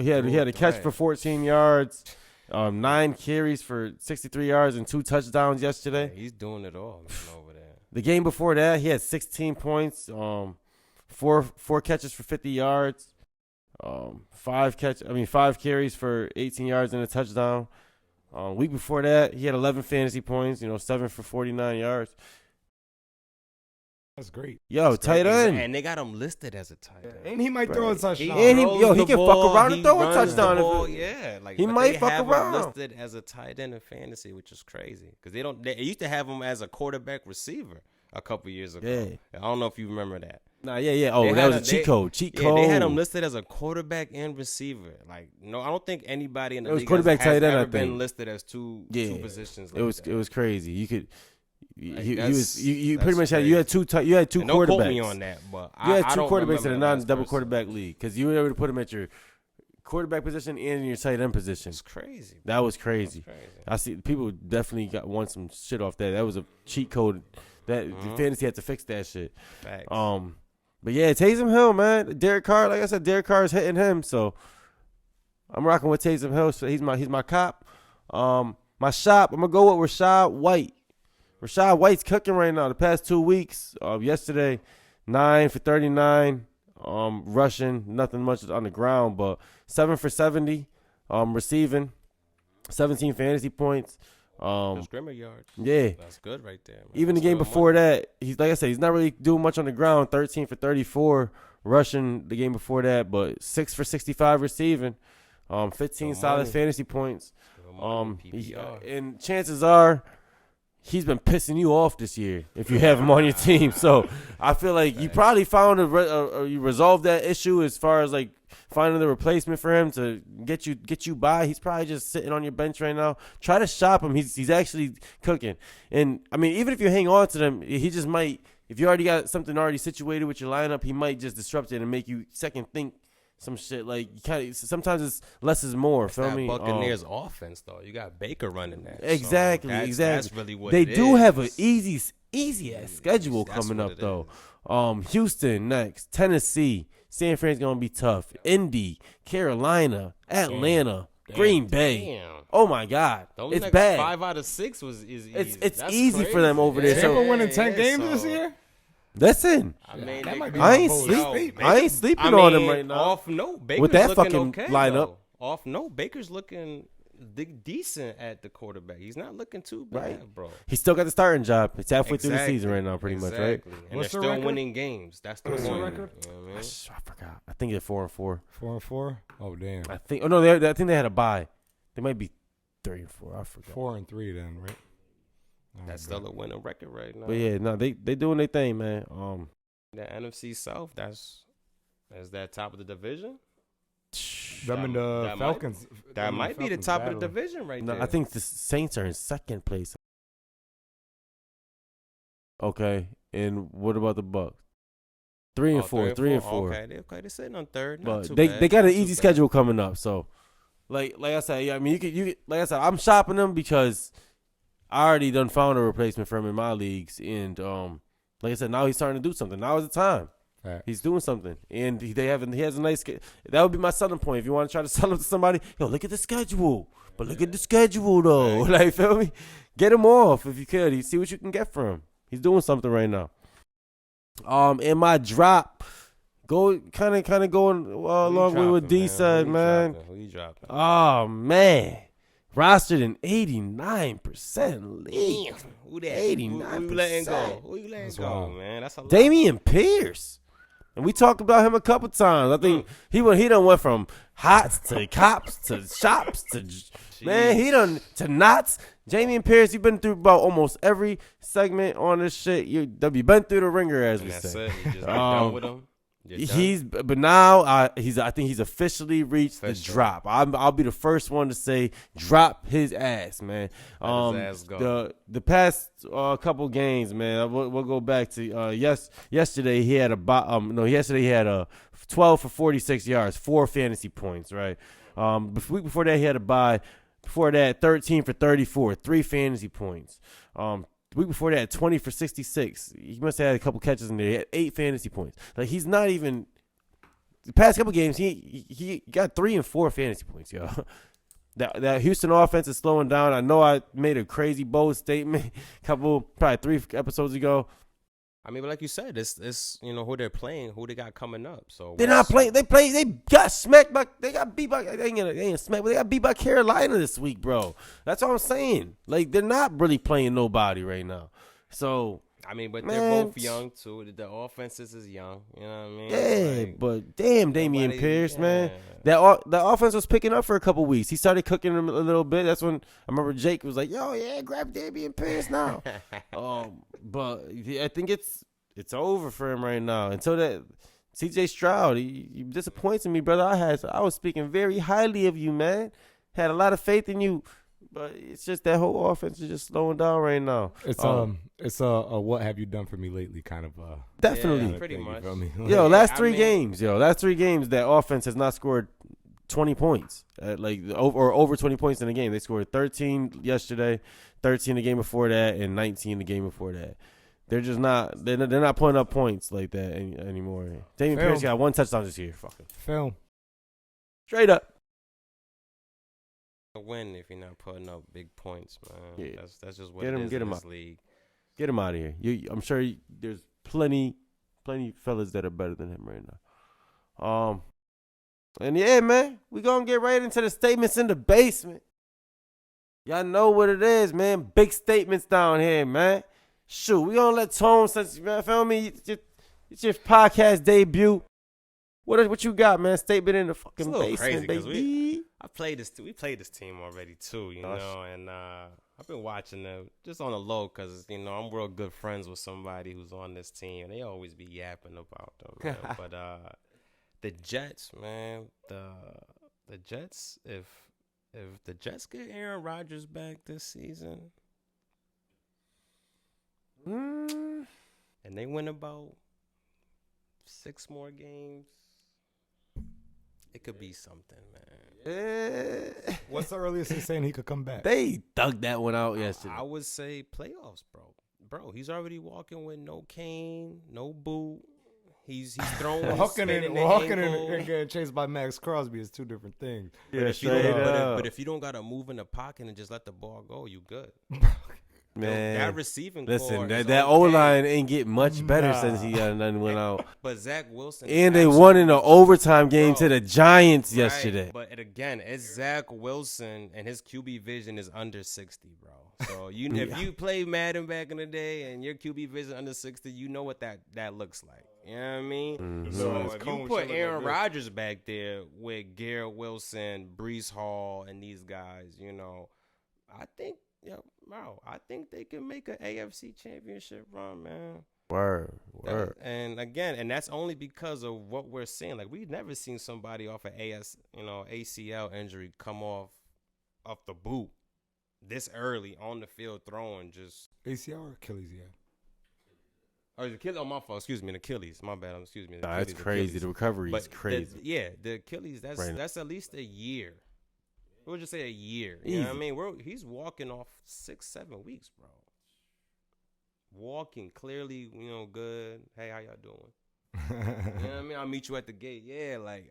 Yeah, he had a catch for 14 yards, 9 carries for 63 yards and 2 touchdowns yesterday. Yeah, he's doing it all, man, over there. The game before that, he had 16 points, 4 catches for 50 yards, 5 carries for 18 yards and a touchdown. Week before that, he had 11 fantasy points, 7 for 49 yards. That's great. Yo, tight end. And they got him listed as a tight end. And he might throw a touchdown. And he throws can the fuck ball, around and he throw a runs the touchdown. ball, like He but might they fuck have around. him listed as a tight end in fantasy, which is crazy because they used to have him as a quarterback receiver a couple years ago. Yeah. I don't know if you remember that. Nah, yeah. Oh, They that had was a cheat code. They had him listed as a quarterback and receiver. Like, no, I don't think anybody in the It was league quarterback, has tight end, ever I been think. listed as two positions. Like It was crazy. You could. Like, You pretty that's much had crazy. you had two And don't quarterbacks. quote me on that, but You had I two don't quarterbacks remember in a the non last double person. quarterback league because you were able to put them at your quarterback position and in your tight end position. It's crazy. That was crazy. That's crazy. I see people definitely want some shit off that. That was a cheat code that the fantasy had to fix that shit. Facts. But yeah, Taysom Hill, man. Derek Carr, like I said, Derek Carr is hitting him. So I'm rocking with Taysom Hill. So he's my cop. My shop, I'm gonna go with Rashad White. Rashad White's cooking right now. The past 2 weeks, yesterday, 9 for 39, rushing, nothing much on the ground, but 7 for 70, receiving, 17 fantasy points. Those scrimmage yards. Yeah. That's good right there. Man. Even the That's game good before money. that, he's like I said, he's not really doing much on the ground. 13 for 34 rushing the game before that, but 6 for 65 receiving, 15 Good solid money. fantasy points. Good money, PPR. And chances are he's been pissing you off this year if you have him on your team. So I feel like you probably found you resolved that issue as far as like finding the replacement for him to get you by. He's probably just sitting on your bench right now. Try to shop him. He's actually cooking. And I mean, even if you hang on to them, he just might. If you already got something already situated with your lineup, he might just disrupt it and make you second think some shit. Like you kind of sometimes it's less is more. It's Feel that me? Buccaneers offense though. You got Baker running that. Exactly, So exactly. That's really what they it do is. have an easy ass schedule That's coming what up it though. Houston next, Tennessee, San Fran's gonna be tough. Indy, Carolina, Atlanta, Green Bay. Damn. Oh my God, Those it's next bad. 5 out of 6 is easy. It's That's easy for them crazy. over there. Tampa So winning 10 games so- this year? listen, I mean, That might be I my ain't bold sleep. statement. I ain't sleeping I mean, on them right now. Off note, Baker's With that looking fucking okay, lineup. though. Off note, Baker's looking decent at the quarterback. He's not looking too bad, Right. bro. He still got the starting job. It's halfway through the Exactly. season right now, pretty much, right? Exactly. And What's they're the still record? winning games. That's the What's the point. record? You know what I mean? I forgot. I think they're 4-4. 4-4? Oh, damn. I think. Oh no, I think they had a bye. They might be 3-4. I forgot. 4-3 then, right? Oh, That's man. still a winning record right now. But yeah, no, they doing their thing, man. The NFC South, that's that top of the division. Them and the that Falcons. That them and might be the Falcons top of battling. the division right No, there. I think the Saints are in second place. Okay, and what about the Bucks? 3 and 4, 3 and 4. Okay, they're sitting on third. Not But too they bad. got an Not too easy bad. schedule coming up. So, like I said, yeah, I mean, you could like I said, I'm shopping them because I already done found a replacement for him in my leagues, and like I said, now he's starting to do something. Now is the time. Right. He's doing something, and he has a nice. That would be my selling point. If you want to try to sell him to somebody, yo, look at the schedule. But look at the schedule though. Like, feel me? Get him off if you could. You see what you can get from him. He's doing something right now. In my drop, kind of going along with what D said, man. Who you dropping? Oh man, rostered in 89% league. Who that? 89%. Who you letting go? Who you letting That's go, wild. man? That's a lot. Damian Pierce. And we talked about him a couple times. I think he done went from hots to cops to shops to man, he done to knots. Damian Pierce, you've been through about almost every segment on this shit. You've been through the ringer, as And we that's say. it. You just done with him. You're done. But now I think he's officially reached Official. the drop. I'll be the first one to say drop his ass, man. Let his ass go. The past couple games, man. We'll go back to yesterday he had yesterday he had a 12 for 46 yards, 4 fantasy points, right? The week before that he had a bye. Before that, 13 for 34, 3 fantasy points. The week before that, 20 for 66. He must have had a couple catches in there. He had 8 fantasy points. Like, he's not even – the past couple games, he got 3 and 4 fantasy points, yo. That Houston offense is slowing down. I know I made a crazy bold statement probably 3 episodes ago. I mean, but like you said, it's who they're playing, who they got coming up. So They're not playing. They got smacked by. They got beat by. They ain't smacked, but they got beat by Carolina this week, bro. That's all I'm saying. Like, they're not really playing nobody right now. So I mean, but Man, they're both young too. The offenses is young. You know what I mean? Yeah, Like, but damn, Damian nobody- Pierce, man. yeah. The offense was picking up for a couple weeks. He started cooking him a little bit. That's when I remember Jake was like, "Yo, yeah, grab Damian Pierce now." But I think it's over for him right now. Until that C.J. Stroud, he disappointed me, brother. I was speaking very highly of you, man. Had a lot of faith in you, but it's just that whole offense is just slowing down right now. It's a what have you done for me lately kind of Definitely. Yeah, pretty thing, you much. feel me? Yo, Yeah, last I three mean- games, that offense has not scored 20 points, over 20 points in a game. They scored 13 yesterday, 13 the game before that, and 19 the game before that. They're just not. They're not putting up points like that anymore. Damian Film. Pierce got one touchdown this year. Fucking Film. straight up. A win if you're not putting up big points, man. Yeah. That's just what Get it him- is get in him this out. league. Get him out of here. I'm sure there's plenty fellas that are better than him right now. And yeah, man, we gonna get right into the statements in the basement. Y'all know what it is, man. Big statements down here, man. Shoot, we gonna let Tone, since, man, feel me? It's your podcast debut. What you got, man? Statement in the fucking It's a little basement, crazy 'cause baby. We played this team already too, you Gosh. know, and I've been watching them just on the low because I'm real good friends with somebody who's on this team, and they always be yapping about them. Man. But the Jets, man, the Jets, if the Jets get Aaron Rodgers back this season and they win about 6 more games, it could be something, man. What's the earliest he's saying he could come back? They dug that one out yesterday. I would say playoffs, bro. Bro, he's already walking with no cane, no boot. He's throwing Walking spinning the and ankle. getting chased by Max Crosby is two different things. Yeah, But if you straight don't- up. but if you don't gotta move in the pocket and just let the ball go, you good. Man, That receiving listen, core that is okay. O-line ain't get much better Nah. since he done went out. But Zach Wilson And is they won in an absolutely- overtime game Bro, to the Giants right, yesterday. But again, it's Zach Wilson, and his QB vision is under 60, bro. So if you play Madden back in the day and your QB vision under 60, you know what that looks like. You know what I mean? Mhm. So His if cone you should put look like Aaron this. Rodgers back there with Garrett Wilson, Brees Hall, and these guys, I think, I think they can make an AFC Championship run, man. Word. And again, and that's only because of what we're seeing. Like, we've never seen somebody off an ACL injury come off the boot this early on the field throwing. Just ACL or Achilles, yeah. or the Achilles. Oh, my fault. Excuse me, the Achilles. My bad. Excuse me. the Nah, it's Achilles, crazy. Achilles. The recovery is But crazy. the Achilles. That's Right. that's at least a year. We'll just say a year. You know what I Easy. mean? He's walking off 6-7 weeks, bro. Walking clearly, good. Hey, how y'all doing? You know what I mean? I'll meet you at the gate. Yeah, like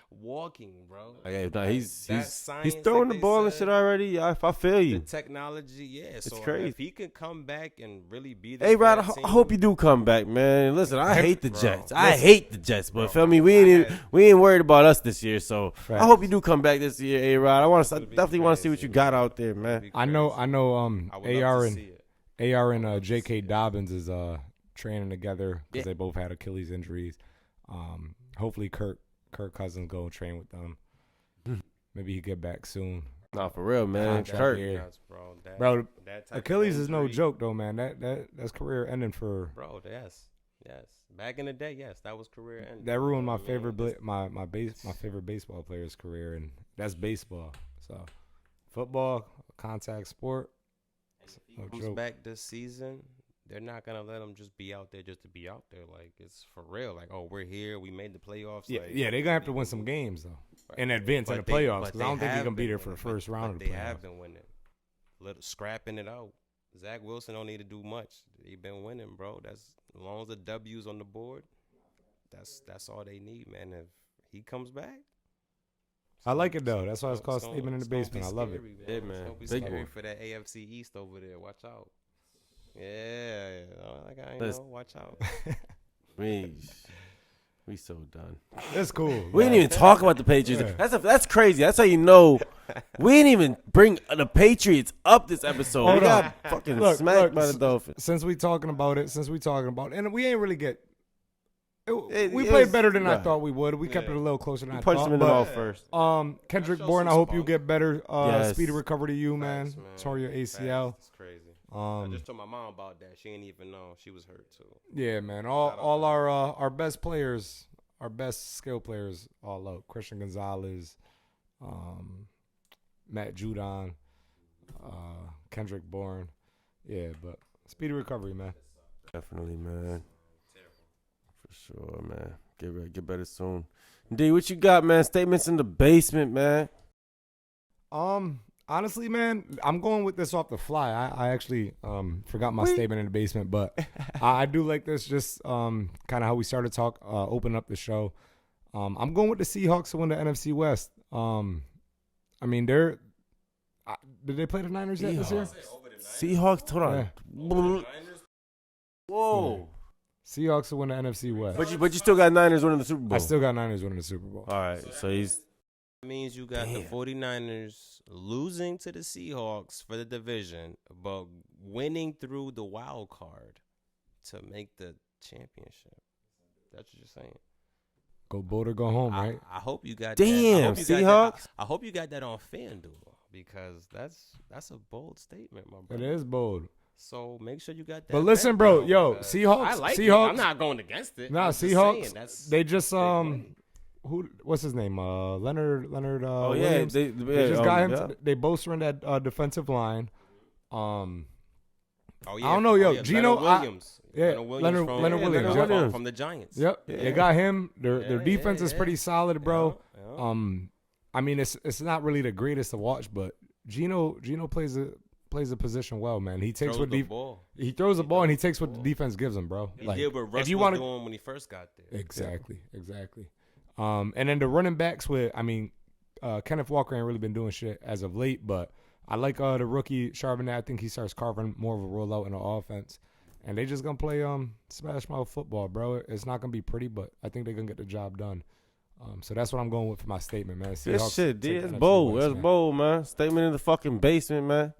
walking, bro. Yeah, nah, he's science, throwing like the they ball and said. shit already. I feel The you. technology, yeah. So crazy. if he can come back and really be this Hey, Rod, for that I team, hope you do come back, man. Listen, I hate the Bro, Jets. listen. I hate the Jets, but Bro, feel me, I we ain't worried about us this year. So I Facts. hope you do come back this year, A Rod. I It'd be definitely want to see what crazy, you got man. out there, It'd man. be I know crazy. I would love AR to and see it. AR and love to see J.K. it. Dobbins is training together because Yeah. they both had Achilles injuries. Hopefully Kirk Cousins go train with them. Maybe he get back soon. Nah, for real, man. Contract Kirk. year. Nuts, bro. Bro, That type of Achilles is no injury- joke though, man. That's career ending for. Bro, yes. Back in the day, yes, that was career ending. That ruined my I mean, favorite just- my favorite baseball player's career, and that's baseball. So, football, contact sport. No comes joke. back this season, they're not gonna let him just be out there just to be out there. Like, it's for real. Like, oh, we're here, we made the playoffs. Yeah, like, yeah, they're gonna have to win some games though Right. in advance in the But they- playoffs but because they I don't think they're have gonna be been there for the winning, first round of the They have playoffs. been winning, scrapping it out. Zach Wilson don't need to do much. They've been winning, bro. That's as long as the W's on the board. That's all they need, man. If he comes back, I like it though. That's why it's gonna- called gonna- Statement in the it's gonna Basement. be I love it. scary, Yeah, It's man. gonna be Big scary one. for that AFC East over there. Watch out. Yeah, like I Listen. know. Watch out. Me. We so done. It's cool. We didn't even talk about the Patriots. Yeah. That's crazy. That's how you know we didn't even bring the Patriots up this episode. Hold we on. got fucking Look, smacked by the Dolphins. Since we talking about it, and we ain't really get. We It played was- better than I right. thought we would. We kept it a little closer than I Punched thought. him in the but, mouth first. Kendrick Show Bourne, I some hope you spunk. get better. Yes. Speedy recovery to you, man. Facts, man. Tore your ACL. Facts. It's crazy. I Um, just told my mom about that. She ain't even know she was hurt too. yeah, man. All our best players, our best skill players, all out. Christian Gonzalez, Matt Judon, Kendrick Bourne. Yeah, but speedy recovery, man. Definitely, man. For sure, man. Get better soon. D, what you got, man? Statements in the basement, man. Honestly, man, I'm going with this off the fly. I actually forgot my statement in the basement, but I do like this. Just kind of how we started talk, open up the show. I'm going with the Seahawks to win the NFC West. I mean, did they play the Niners yet this year? Seahawks, hold on. Yeah. Whoa. Seahawks to win the NFC West. But you still got Niners winning the Super Bowl. I still got Niners winning the Super Bowl. All right, so he's That means you got the 49ers losing to the Seahawks for the division, but winning through the wild card to make the championship. That's what you're saying. Go bold or go home, right? I hope you got Damn, that. I hope you got Seahawks. that. I hope you got that on FanDuel because that's a bold statement, my It brother. is bold. So make sure you got that. But listen, back bro, down yo, because Seahawks. I like it. Seahawks. I'm not going against it. Nah, I'm just Seahawks. saying, that's They just money. what's his name? Leonard. oh yeah, Williams. they They just got him. yeah. They bolstering that defensive line. Oh, yeah. I don't know, yo, yeah, Gino, Leonard Williams. yeah, Leonard Williams. Leonard from, Williams, from- yeah. from the Giants. Yep, Yeah. they got him. Their Yeah, defense yeah, is yeah. pretty solid, bro. Yeah. I mean, it's not really the greatest to watch, but Gino plays a position well, man. He takes Throws what the ball. he throws the ball and he takes what the defense gives him, bro. He did what Russ if you was want doing when he first got there. exactly. And then the running backs Kenneth Walker ain't really been doing shit as of late, but I like the rookie Charbonnet. I think he starts carving more of a rollout in the offense. And they just gonna play smash mouth football, bro. It's not gonna be pretty, but I think they're gonna get the job done. So that's what I'm going with for my statement, man. Good Seahawks shit, D. take That's NFC bold. West, That's man. bold, man. Statement in the fucking basement, man.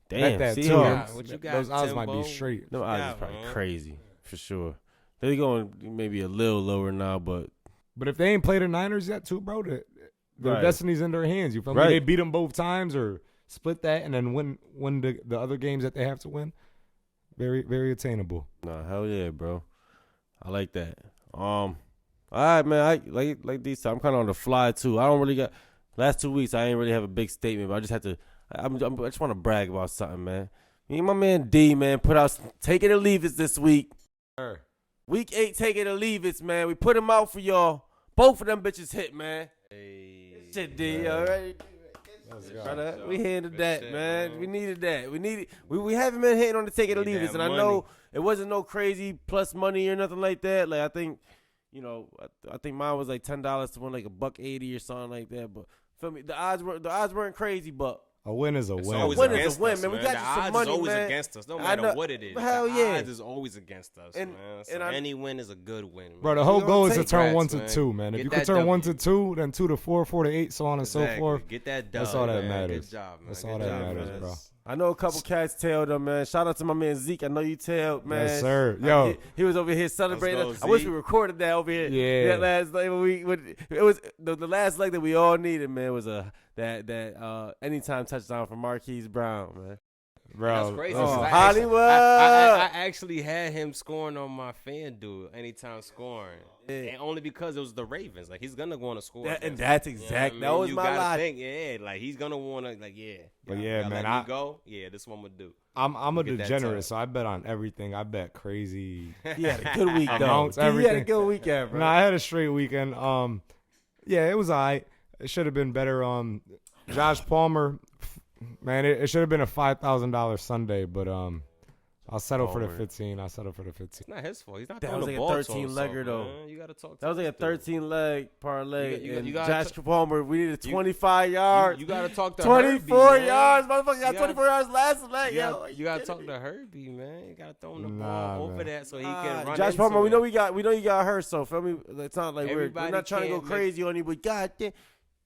Damn, Bet that too, Seahawks. man. What you got, Those odds might Timbo? be straight. No, odds Yeah, is probably man. crazy for sure. They're going maybe a little lower now, but But if they ain't played the Niners yet, too, bro, their Right. destiny's in their hands. You feel Right. me? They beat them both times or split that and then win the other games that they have to win. Very, very attainable. nah, hell yeah, bro. I like that. All right, man. I like these. I'm kind of on the fly too. I don't really got last 2 weeks. I ain't really have a big statement, but I just had to. I just want to brag about something, man. Me and my man D, man, put out Take It or Leave It this week. Sure. Week 8, Take It or Leave It, man. We put them out for y'all. Both of them bitches hit, man. Hey. Shit, D, all right. Let's go. Brother, we handled Good that, shit, man. bro. We needed that. We haven't been hitting on the Take It or Need Leave It, that and I know money. it wasn't no crazy plus money or nothing like that. Like I think, I think mine was like $10 to win like $1.80 or something like that. But feel me, the odds weren't crazy, but A win is a It's win. always win is a against win, us, man. We man. got the you some odds money, is always man. against us, no I matter know- what it is. hell the yeah. odds is always against us, And- man. So and I- any win is a good win, man. Bro, the whole We gonna goal is to take turn that, 1 to man. 2, man. If Get you can that turn 1 to W. 2, then 2 to 4, 4 to 8, so on and so Exactly. forth. Get that done. That's all that man. matters. Good job, man. That's Good all that job, matters, man. bro. I know a couple cats tailed him, man. Shout out to my man Zeke. I know you tailed, man. Yes, sir. Yo. He was over here celebrating. Let's go, I wish we Zeke. recorded that over here. Yeah. That last leg it was the last leg that we all needed, man. Was that anytime touchdown from Marquise Brown, man. Bro, That's crazy. Oh, 'cause Hollywood. I actually had him scoring on my FanDuel anytime scoring, Yeah. and only because it was the Ravens. Like he's gonna want to score. And against that's them. You know exact. what That I mean? was You my gotta logic. think, yeah, like he's gonna want to, like, yeah. But y'all- yeah, y'all man, let me go. Yeah, this one I'm gonna do. I'm a Get that degenerate, time. so I bet on everything. I bet crazy. He had a good week, though. Amounts, He had a everything. good weekend, bro. No, I had a straight weekend. Yeah, it was all right. It should have been better. Josh Palmer, man, it should have been a $5,000 Sunday, but I'll settle for the Homer. 15. I'll settle for the 15. It's not his fault. He's not That throwing was the like a ball to 13 himself, legger, though. man. You gotta talk to That was like a this dude. 13 leg parlay. You and gotta Josh Palmer, we needed you- 25 yards. You gotta talk to 24 Herbie, man. yards. Motherfucker got You gotta- 24 yards last leg. You Yo, gotta, you gotta talk to Herbie, man. You gotta throw him the Nah, ball over man. that so he can run Josh into Palmer, we it. know you got hurt, so feel me. It's not like we're Everybody not trying to go can't make- crazy on you, but goddamn,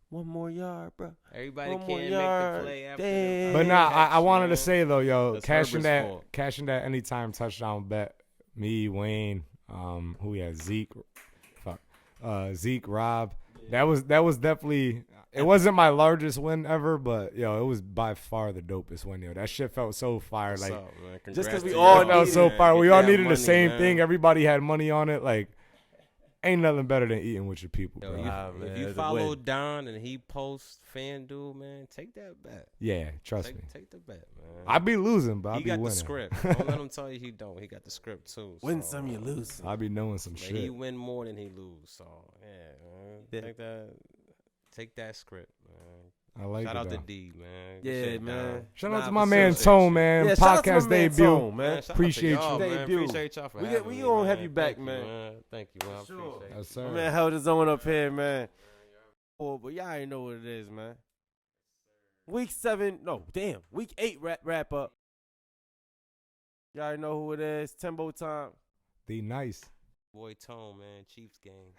one more yard, bro. Everybody One can't more make yard. the play after Damn. the But nah, catch, I wanted man. to say though, yo, That's cashing Herbert's that anytime touchdown bet. Me, Wayne, who we had Zeke, Rob. That was definitely. It wasn't my largest win ever, but yo, it was by far the dopest win. Yo, that shit felt so fire. What's Like up, man? Just 'cause Congrats we to all y'all, it felt so man. fire. We Get all that needed the money, same man. thing. Everybody had money on it. Like, ain't nothing better than eating with your people, Yo, bro. if man, you it's a follow win. Don and he posts FanDuel, man, take that bet. Yeah, trust me. Take the bet, man. I be losing, but I He be got winning. the script. Don't let him tell you he don't. He got the script too. Win so, some, you lose some. I be knowing some But shit. he win more than he lose. So yeah, man. Yeah. Take that script, man. I like Shout it. out to though. D, man. Yeah, Shit man. down. Shout out Nah, to my for man sure. Tone, man. Yeah, shout out to my Podcast man debut. Tone, man. Shout out to Appreciate y'all, you. man. Debut. Appreciate y'all for We having me, gonna man. have you back, Thank you, man. Thank you, man. I Sure. appreciate it. Yes, sir. My man held his own up here, man. Oh, but y'all already know what it is, man. Week 8 wrap up. Y'all already know who it is. Timbo time. The nice. Boy Tone, man. Chiefs game.